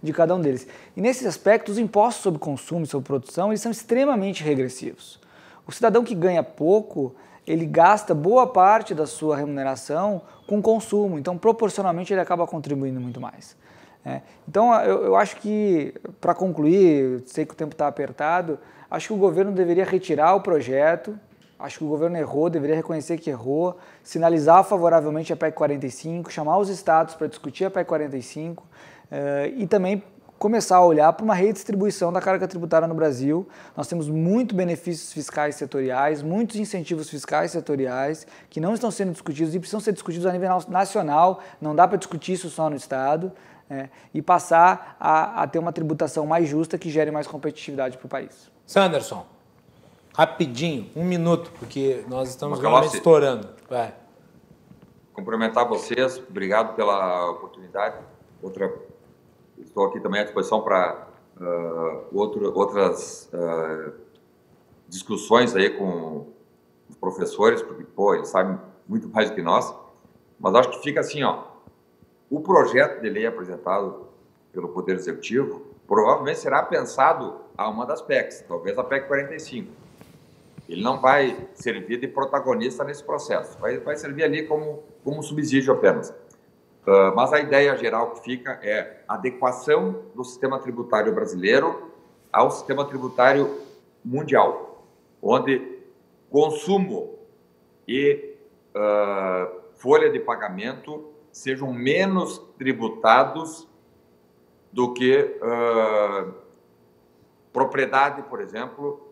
de cada um deles. E nesse aspecto, os impostos sobre consumo e sobre produção, eles são extremamente regressivos. O cidadão que ganha pouco, ele gasta boa parte da sua remuneração com consumo, então proporcionalmente ele acaba contribuindo muito mais. Então eu acho que, para concluir, sei que o tempo está apertado, acho que o governo deveria retirar o projeto, acho que o governo errou, deveria reconhecer que errou, sinalizar favoravelmente a PEC 45, chamar os estados para discutir a PEC 45 e também começar a olhar para uma redistribuição da carga tributária no Brasil. Nós temos muitos benefícios fiscais setoriais, muitos incentivos fiscais setoriais que não estão sendo discutidos e precisam ser discutidos a nível nacional, não dá para discutir isso só no Estado, e passar a ter uma tributação mais justa que gere mais competitividade para o país. Sanderson, rapidinho, 1 minuto, porque nós estamos realmente estourando. Vai. Cumprimentar vocês, obrigado pela oportunidade. Estou aqui também à disposição para outras discussões aí com os professores, porque, eles sabem muito mais do que nós. Mas acho que fica assim, o projeto de lei apresentado pelo Poder Executivo provavelmente será pensado a uma das PECs, talvez a PEC 45. Ele não vai servir de protagonista nesse processo, vai servir ali como subsídio apenas. Mas a ideia geral que fica é a adequação do sistema tributário brasileiro ao sistema tributário mundial, onde consumo e folha de pagamento sejam menos tributados do que propriedade, por exemplo,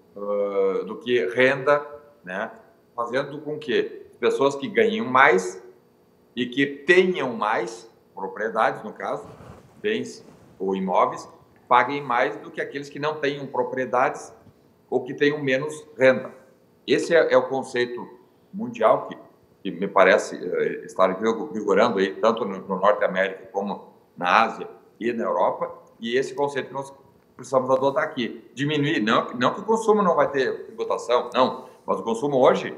do que renda, né? Fazendo com que pessoas que ganhem mais e que tenham mais propriedades, no caso, bens ou imóveis, paguem mais do que aqueles que não tenham propriedades ou que tenham menos renda. Esse é o conceito mundial que me parece estar vigorando aí, tanto no Norte da América como na Ásia e na Europa, e esse conceito que nós precisamos adotar aqui. Diminuir, não que o consumo não vai ter tributação, não, mas o consumo hoje,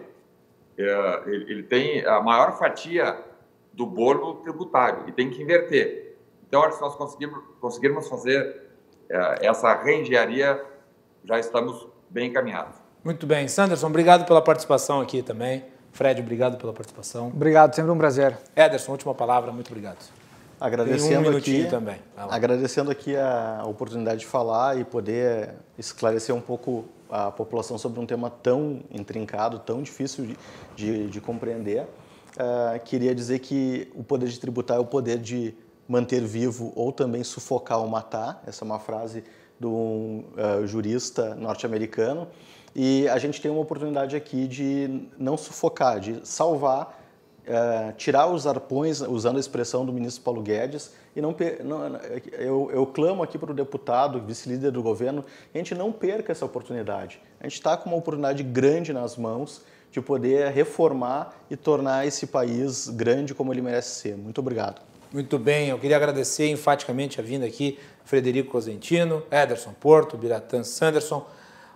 ele tem a maior fatia do bolo tributário e tem que inverter. Então, se nós conseguirmos fazer essa reengenharia, já estamos bem encaminhados. Muito bem. Sanderson, obrigado pela participação aqui também. Fred, obrigado pela participação. Obrigado, sempre um prazer. Ederson, última palavra, muito obrigado. Agradecendo aqui a oportunidade de falar e poder esclarecer um pouco a população sobre um tema tão intrincado, tão difícil de compreender. Queria dizer que o poder de tributar é o poder de manter vivo ou também sufocar ou matar. Essa é uma frase de um jurista norte-americano. E a gente tem uma oportunidade aqui de não sufocar, de salvar tirar os arpões, usando a expressão do ministro Paulo Guedes, e eu clamo aqui para o deputado, vice-líder do governo, que a gente não perca essa oportunidade. A gente está com uma oportunidade grande nas mãos de poder reformar e tornar esse país grande como ele merece ser. Muito obrigado. Muito bem, eu queria agradecer enfaticamente a vinda aqui, Frederico Cosentino, Ederson Porto, Biratã Sanderson.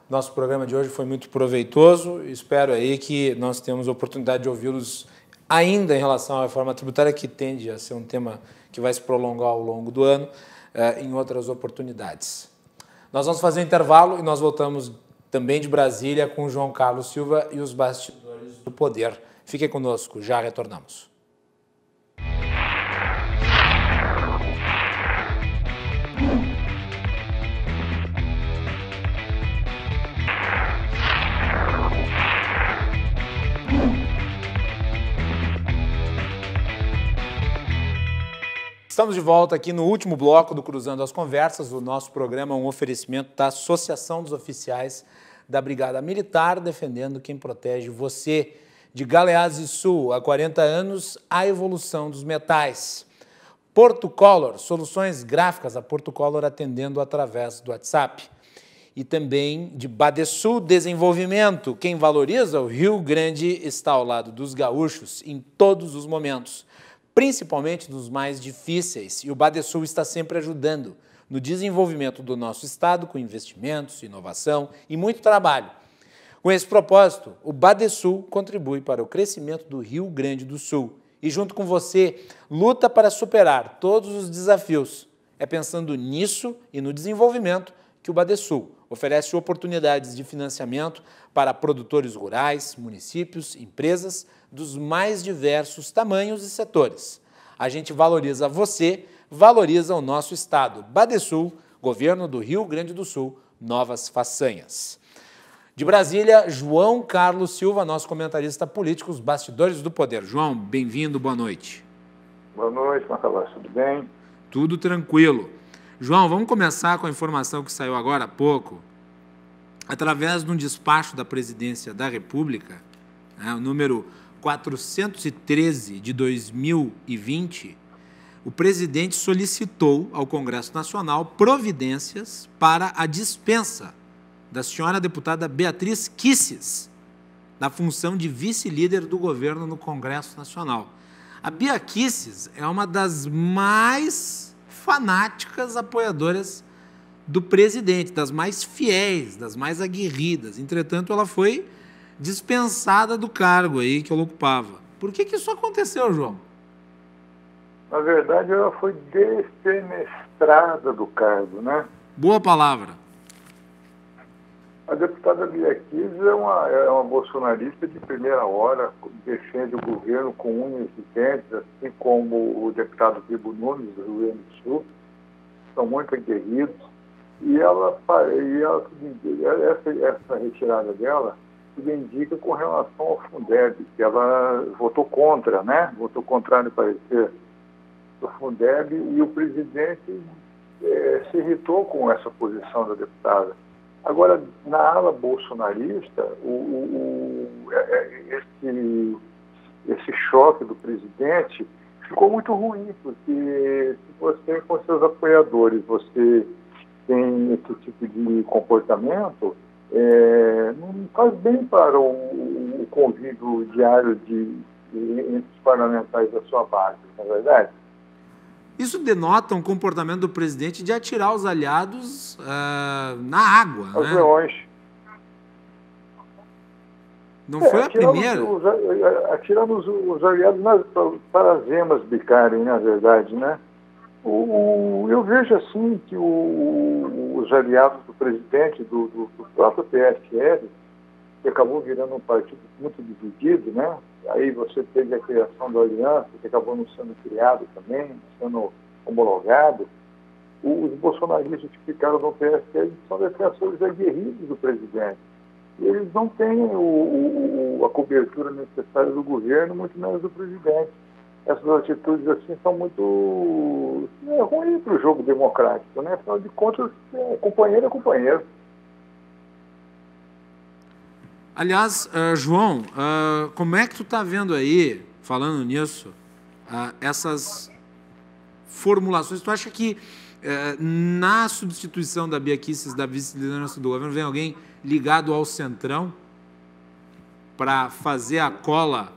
Nosso programa de hoje foi muito proveitoso. Espero aí que nós tenhamos a oportunidade de ouvi-los ainda em relação à reforma tributária, que tende a ser um tema que vai se prolongar ao longo do ano, em outras oportunidades. Nós vamos fazer um intervalo e nós voltamos também de Brasília com o João Carlos Silva e os bastidores do poder. Fiquem conosco, já retornamos. Estamos de volta aqui no último bloco do Cruzando as Conversas. O nosso programa é um oferecimento da Associação dos Oficiais da Brigada Militar, defendendo quem protege você. De Galeazzi Sul, há 40 anos, a evolução dos metais. Portocolor, soluções gráficas, a Portocolor atendendo através do WhatsApp. E também de Badesul Desenvolvimento, quem valoriza o Rio Grande está ao lado dos gaúchos em todos os momentos, principalmente dos mais difíceis, e o Badesul está sempre ajudando no desenvolvimento do nosso estado com investimentos, inovação e muito trabalho. Com esse propósito, o Badesul contribui para o crescimento do Rio Grande do Sul e, junto com você, luta para superar todos os desafios. É pensando nisso e no desenvolvimento que o Badesul oferece oportunidades de financiamento para produtores rurais, municípios, empresas dos mais diversos tamanhos e setores. A gente valoriza você, valoriza o nosso estado. Badesul, Governo do Rio Grande do Sul, novas façanhas. De Brasília, João Carlos Silva, nosso comentarista político, os bastidores do poder. João, bem-vindo, boa noite. Boa noite, Macalós, tudo bem? Tudo tranquilo. João, vamos começar com a informação que saiu agora há pouco. Através de um despacho da Presidência da República, o número 413 de 2020, o presidente solicitou ao Congresso Nacional providências para a dispensa da senhora deputada Beatriz Kicis da função de vice-líder do governo no Congresso Nacional. A Bia Kicis é uma das mais fanáticas apoiadoras do presidente, das mais fiéis, das mais aguerridas. Entretanto, ela foi dispensada do cargo aí que ela ocupava. Por que isso aconteceu, João? Na verdade, ela foi defenestrada do cargo, né? Boa palavra. A deputada Bia Kicis é uma bolsonarista de primeira hora, defende o governo com unhas e dentes, assim como o deputado Bibo Nunes, do Rio Grande do Sul, são muito aguerridos. E essa retirada dela se indica com relação ao Fundeb, que ela votou contra, né? Votou contrário, parecer, do Fundeb, e o presidente se irritou com essa posição da deputada. Agora, na ala bolsonarista, esse choque do presidente ficou muito ruim, porque se você, com seus apoiadores, você tem esse tipo de comportamento, não faz bem para o convívio diário entre os parlamentares da sua base, não é verdade? Isso denota um comportamento do presidente de atirar os aliados na água, Aos né? leões. Não foi a primeira? Atirando os aliados para as emas bicarem, na verdade, né? Eu vejo assim que os aliados do presidente, do próprio PSL, que acabou virando um partido muito dividido, né? Aí você teve a criação da aliança, que acabou não sendo criado também, sendo homologado. Os bolsonaristas que ficaram no PSL são defensores aguerridos do presidente. Eles não têm a cobertura necessária do governo, muito menos do presidente. Essas atitudes assim são muito ruins para o jogo democrático, né? Afinal de contas, companheiro é companheiro. Aliás, João, como é que tu está vendo aí, falando nisso, essas formulações, tu acha que na substituição da Bia Kicis, da vice-liderança do governo, vem alguém ligado ao Centrão para fazer a cola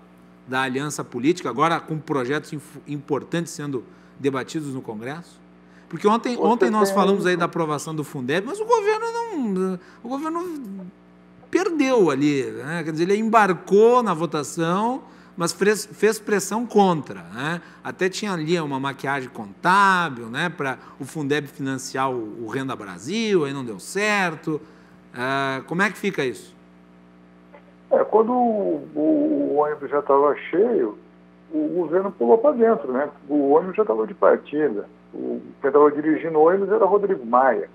da aliança política, agora com projetos importantes sendo debatidos no Congresso? Porque ontem nós falamos aí da aprovação do Fundeb, mas o governo perdeu ali, né? Quer dizer, ele embarcou na votação, mas fez pressão contra, né? Até tinha ali uma maquiagem contábil, né, para o Fundeb financiar o Renda Brasil, aí não deu certo. Como é que fica isso? Quando o ônibus já estava cheio, o governo pulou para dentro, né? O ônibus já estava de partida. Quem estava dirigindo o ônibus era Rodrigo Maia.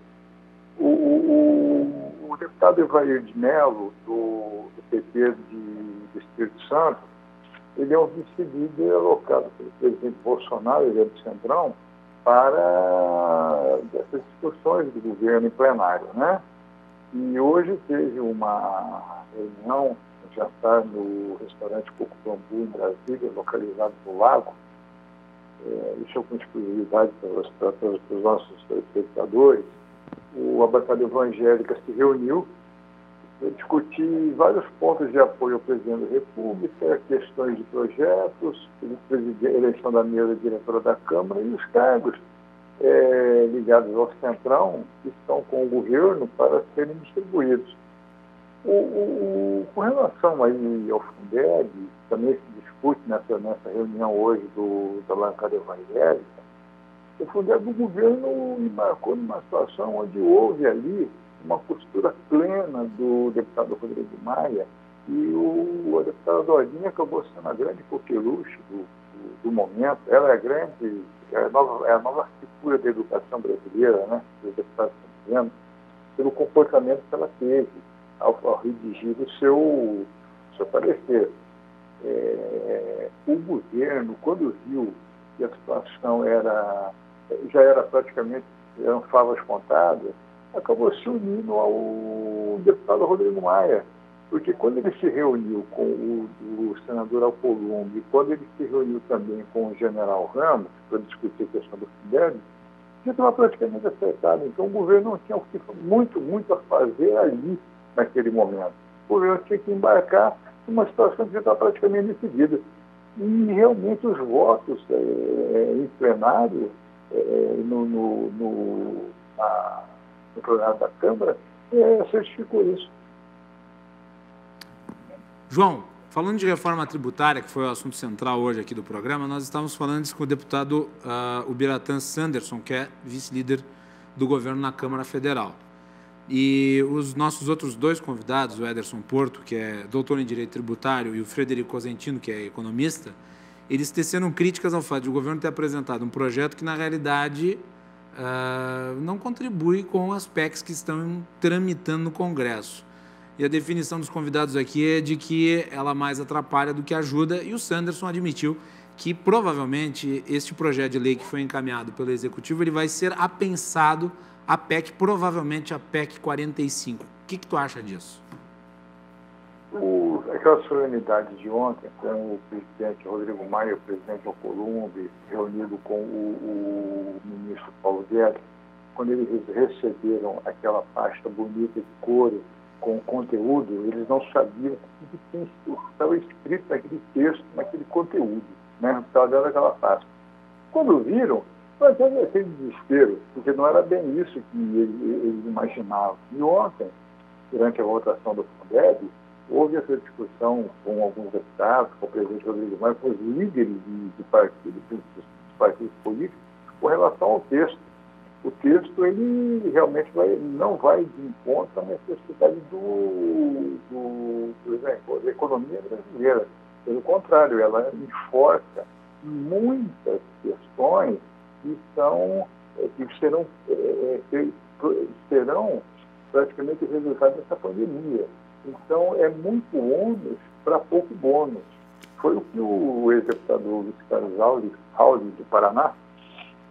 O deputado Evair de Mello, do PT do Espírito Santo, ele é um vice-líder alocado pelo presidente Bolsonaro, ele é do Centrão, para essas discussões do governo em plenário, né? E hoje teve uma reunião, já está no restaurante Coco Bambu, em Brasília, localizado no Lago. Isso é com exclusividade para os nossos espectadores. A bancada evangélica se reuniu para discutir vários pontos de apoio ao presidente da República, questões de projetos, eleição da mesa diretora da Câmara e os cargos ligados ao Centrão, que estão com o governo para serem distribuídos. Com relação aí ao Fundeb, também se discute nessa reunião hoje da bancada evangélica, o Fundeb do governo embarcou numa situação onde houve ali uma postura plena do deputado Rodrigo Maia e a deputada Dorinha acabou sendo a grande coqueluche do momento. Ela é a nova figura da educação brasileira, né, do deputado Centeno, pelo comportamento que ela teve ao redigir o seu parecer. O governo, quando viu que a situação já era praticamente, eram favas contadas, acabou se unindo ao deputado Rodrigo Maia, porque quando ele se reuniu com o senador Alcolumbre, quando ele se reuniu também com o general Ramos, para discutir a questão do Fundeb, já estava praticamente acertado. Então o governo não tinha muito a fazer ali, naquele momento. O governo tinha que embarcar numa situação que já estava praticamente decidida. E realmente os votos em plenário, no plenário da Câmara, certificou isso. João, falando de reforma tributária, que foi o assunto central hoje aqui do programa, nós estávamos falando com o deputado Ubiratã Sanderson, que é vice-líder do governo na Câmara Federal. E os nossos outros dois convidados, o Ederson Porto, que é doutor em Direito Tributário, e o Frederico Cosentino, que é economista, eles teceram críticas ao fato de o governo ter apresentado um projeto que, na realidade, não contribui com as PECs que estão tramitando no Congresso. E a definição dos convidados aqui é de que ela mais atrapalha do que ajuda, e o Sanderson admitiu que, provavelmente, este projeto de lei que foi encaminhado pelo Executivo, ele vai ser apensado a PEC, provavelmente a PEC 45. O que tu acha disso? Aquela solenidade de ontem, com o presidente Rodrigo Maia, o presidente Alcolumbre, reunido com o ministro Paulo Guedes, quando eles receberam aquela pasta bonita de couro com conteúdo, eles não sabiam o que estava escrito naquele texto, naquele conteúdo, né? Estava dentro daquela pasta. Quando viram, mas era aquele desespero, porque não era bem isso que eles imaginavam. E ontem, durante a votação do Fundeb, houve essa discussão com alguns deputados, com o presidente Rodrigo Maia, com os líderes de partidos, dos partidos políticos, com relação ao texto. O texto, ele realmente não vai de encontro à necessidade da economia brasileira. Pelo contrário, ela enforca muitas questões que serão praticamente o resultado dessa pandemia. Então, é muito ônus para pouco bônus. Foi o que o ex-deputado Luiz Carlos Audi, do Paraná,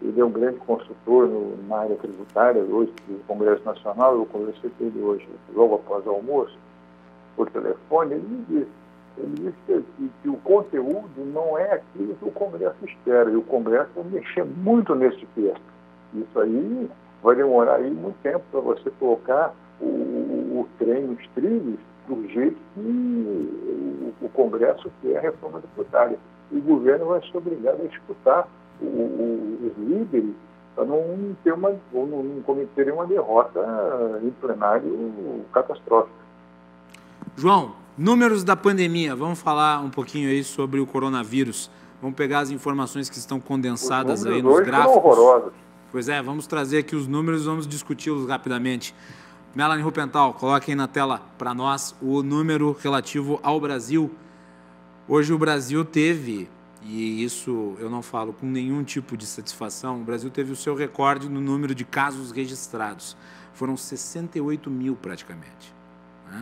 ele é um grande consultor na área tributária, hoje do Congresso Nacional. Eu conversei com ele hoje, logo após o almoço, por telefone. Ele me disse, ele disse que o conteúdo não é aquilo que o Congresso espera, e o Congresso vai mexer muito nesse texto. Isso aí vai demorar aí muito tempo para você colocar o trem nos trilhos do jeito que o Congresso quer a reforma tributária. E o governo vai ser obrigado a escutar os líderes para não cometerem uma derrota em plenário catastrófica. João, números da pandemia. Vamos falar um pouquinho aí sobre o coronavírus. Vamos pegar as informações que estão condensadas aí nos gráficos. São horrorosos. Pois é, vamos trazer aqui os números e vamos discuti-los rapidamente. Melanie Rupental, coloque aí na tela para nós o número relativo ao Brasil. Hoje o Brasil teve, e isso eu não falo com nenhum tipo de satisfação, o Brasil teve o seu recorde no número de casos registrados. Foram 68 mil praticamente.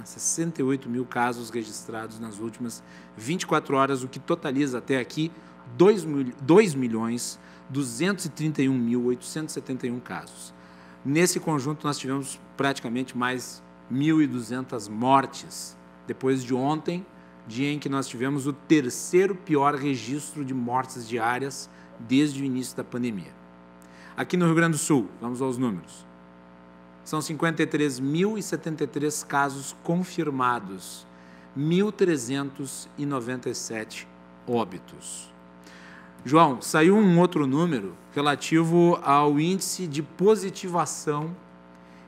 68 mil casos registrados nas últimas 24 horas, o que totaliza até aqui 2.231.871 casos. Nesse conjunto, nós tivemos praticamente mais 1.200 mortes, depois de ontem, dia em que nós tivemos o terceiro pior registro de mortes diárias desde o início da pandemia. Aqui no Rio Grande do Sul, vamos aos números. São 53.073 casos confirmados, 1.397 óbitos. João, saiu um outro número relativo ao índice de positivação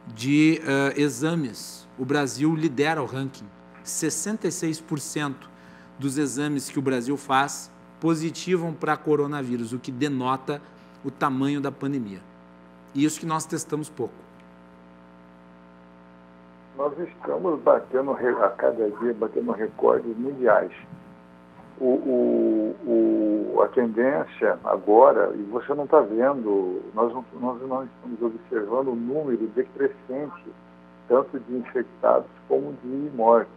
de exames. O Brasil lidera o ranking. 66% dos exames que o Brasil faz positivam para coronavírus, o que denota o tamanho da pandemia. E isso que nós testamos pouco. Nós estamos batendo a cada dia, batendo recordes mundiais. A tendência agora, e você não está vendo, nós não estamos observando o número decrescente, tanto de infectados como de mortes.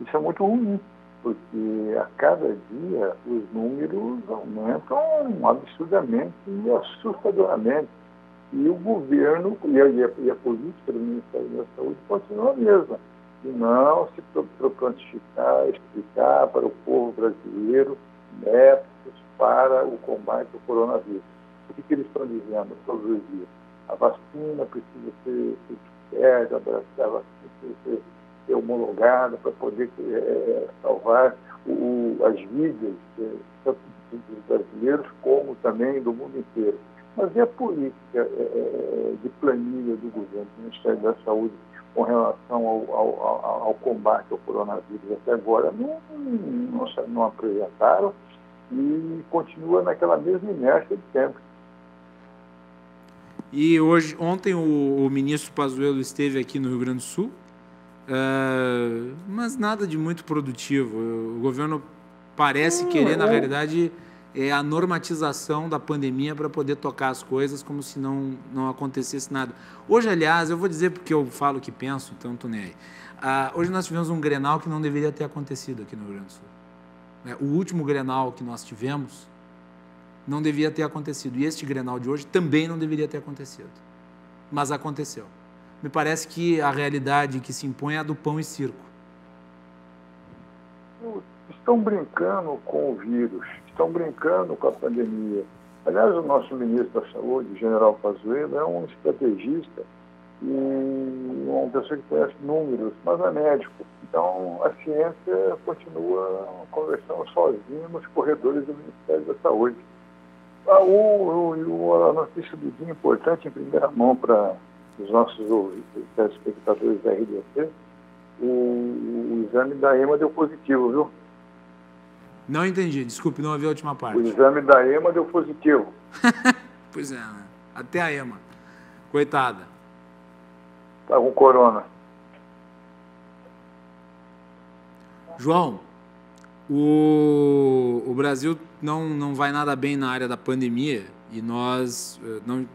Isso é muito ruim, porque a cada dia os números aumentam absurdamente e assustadoramente. E o governo e a política do Ministério da Saúde continua a mesma. E não se prontificar, explicar para o povo brasileiro métodos para o combate ao coronavírus. O que eles estão dizendo todos os dias? A vacina precisa ser certa, a vacina precisa ser homologada para poder salvar as vidas, tanto dos brasileiros como também do mundo inteiro. Mas e a política de planilha do governo, do Ministério da Saúde, com relação ao combate ao coronavírus? Até agora não apresentaram e continua naquela mesma inércia de sempre. E ontem o ministro Pazuello esteve aqui no Rio Grande do Sul, mas nada de muito produtivo. O governo parece querer, na realidade, a normatização da pandemia para poder tocar as coisas como se não acontecesse nada. Hoje, aliás, eu vou dizer porque eu falo o que penso, então estou nem aí. Hoje nós tivemos um Grenal que não deveria ter acontecido aqui no Rio Grande do Sul. O último Grenal que nós tivemos não devia ter acontecido. E este Grenal de hoje também não deveria ter acontecido. Mas aconteceu. Me parece que a realidade que se impõe é a do pão e circo. Estão brincando com o vírus, estão brincando com a pandemia. Aliás, o nosso ministro da Saúde, o general Pazuello, é um estrategista e uma pessoa que conhece números, mas é médico. Então, a ciência continua conversando sozinha nos corredores do Ministério da Saúde. A notícia do dia importante, em primeira mão, para os nossos telespectadores da RDC, o exame da EMA deu positivo, viu? Não entendi, desculpe, não ouvi a última parte. O exame da EMA deu positivo. Pois é, né? Até a EMA. Coitada. Tá com corona. João, o Brasil não vai nada bem na área da pandemia e nós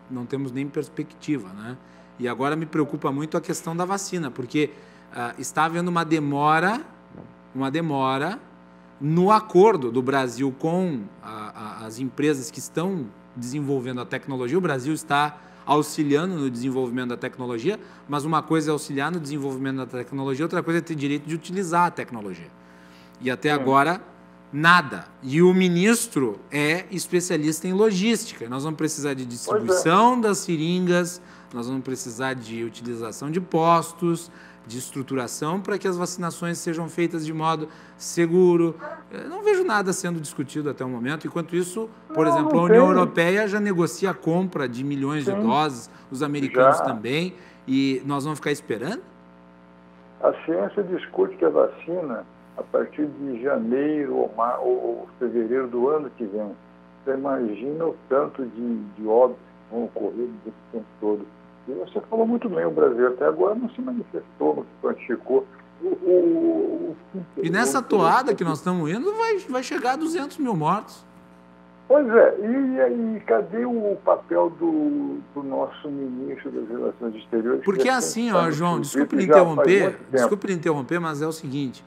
não temos nem perspectiva, né? E agora me preocupa muito a questão da vacina, porque está havendo uma demora no acordo do Brasil com as empresas que estão desenvolvendo a tecnologia. O Brasil está auxiliando no desenvolvimento da tecnologia, mas uma coisa é auxiliar no desenvolvimento da tecnologia, outra coisa é ter direito de utilizar a tecnologia. E até agora, nada. E o ministro é especialista em logística. Nós vamos precisar de distribuição das seringas, nós vamos precisar de utilização de postos, de estruturação para que as vacinações sejam feitas de modo seguro. Eu não vejo nada sendo discutido até o momento. Enquanto isso, por exemplo, a União Europeia já negocia a compra de milhões de doses, os americanos também, e nós vamos ficar esperando? A ciência discute que a vacina, a partir de janeiro ou fevereiro do ano que vem, você imagina o tanto de óbitos que vão ocorrer nesse tempo todo. E você falou muito bem, o Brasil até agora não se manifestou, não se quantificou. E nessa toada que nós estamos indo, vai chegar a 200 mil mortos. Pois é, e cadê o papel do nosso ministro das Relações Exteriores? Porque assim, João, desculpe lhe interromper, mas é o seguinte,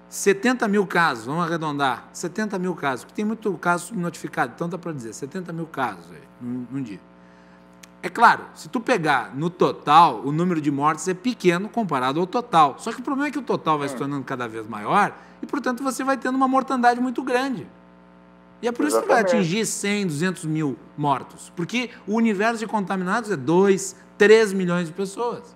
70 mil casos, vamos arredondar, 70 mil casos, porque tem muito caso subnotificado, então dá para dizer, 70 mil casos aí, num dia. É claro, se tu pegar no total, o número de mortes é pequeno comparado ao total. Só que o problema é que o total vai se tornando cada vez maior e, portanto, você vai tendo uma mortandade muito grande. E é por isso que vai atingir 100, 200 mil mortos. Porque o universo de contaminados é 2, 3 milhões de pessoas.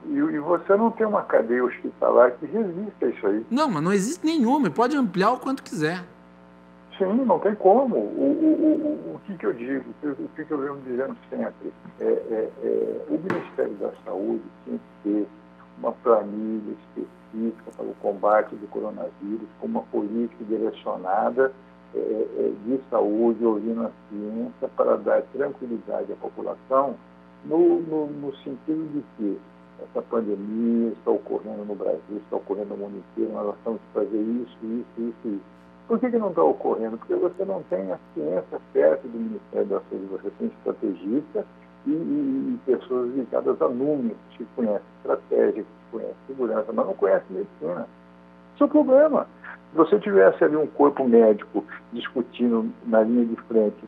E você não tem uma cadeia hospitalar que resista a isso aí. Não, mas não existe nenhuma. Pode ampliar o quanto quiser. Sim, não tem como. O que eu digo, o que eu venho dizendo sempre, o Ministério da Saúde tem que ter uma planilha específica para o combate do coronavírus, com uma política direcionada de saúde, ouvindo a ciência, para dar tranquilidade à população, no sentido de que essa pandemia está ocorrendo no Brasil, está ocorrendo no mundo inteiro, nós temos que fazer isso. Por que não está ocorrendo? Porque você não tem a ciência perto do Ministério da Saúde, você tem estrategistas e pessoas ligadas a números, que conhecem estratégia, que conhecem segurança, mas não conhecem medicina. Esse é o problema. Se você tivesse ali um corpo médico discutindo na linha de frente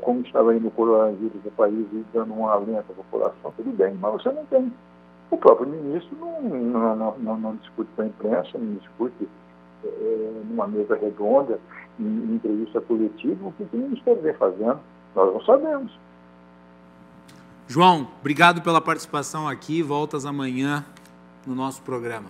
como estava indo o coronavírus no país e dando um alento à população, tudo bem, mas você não tem. O próprio ministro não discute com a imprensa, não discute numa mesa redonda, em entrevista coletiva, o que o Ministério vem fazendo, nós não sabemos. João, obrigado pela participação aqui, voltas amanhã no nosso programa.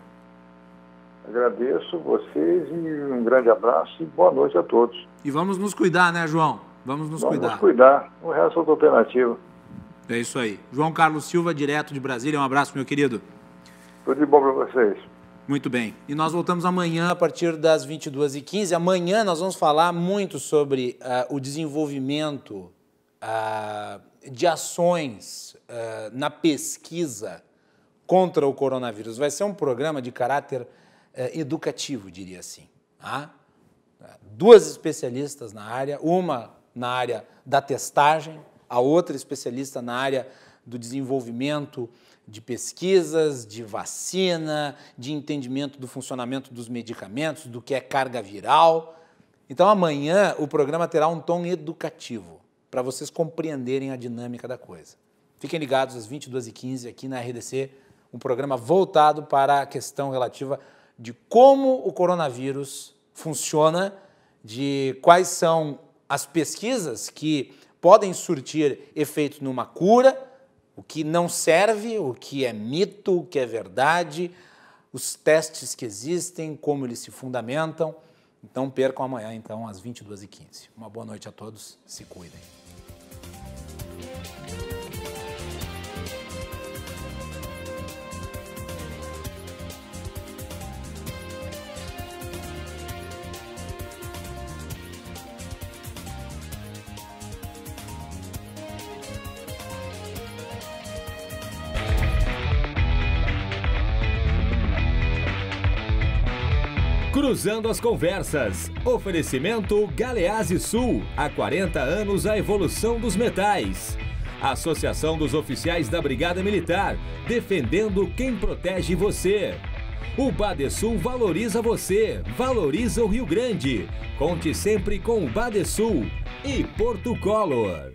Agradeço vocês e um grande abraço e boa noite a todos. E vamos nos cuidar, né, João? Vamos cuidar. O resto é outra alternativa. É isso aí. João Carlos Silva, direto de Brasília, um abraço, meu querido. Tudo de bom para vocês. Muito bem. E nós voltamos amanhã a partir das 22h15. Amanhã nós vamos falar muito sobre o desenvolvimento de ações na pesquisa contra o coronavírus. Vai ser um programa de caráter educativo, diria assim. Tá? 2 especialistas na área, uma na área da testagem, a outra especialista na área do desenvolvimento de pesquisas, de vacina, de entendimento do funcionamento dos medicamentos, do que é carga viral. Então, amanhã o programa terá um tom educativo, para vocês compreenderem a dinâmica da coisa. Fiquem ligados às 22h15 aqui na RDC, um programa voltado para a questão relativa de como o coronavírus funciona, de quais são as pesquisas que podem surtir efeitos numa cura, o que não serve, o que é mito, o que é verdade, os testes que existem, como eles se fundamentam. Então, percam amanhã, então, às 22h15. Uma boa noite a todos, se cuidem. Cruzando as Conversas. Oferecimento Galeazzi Sul. Há 40 anos a evolução dos metais. Associação dos Oficiais da Brigada Militar. Defendendo quem protege você. O Badesul valoriza você. Valoriza o Rio Grande. Conte sempre com o Badesul. E Porto Color.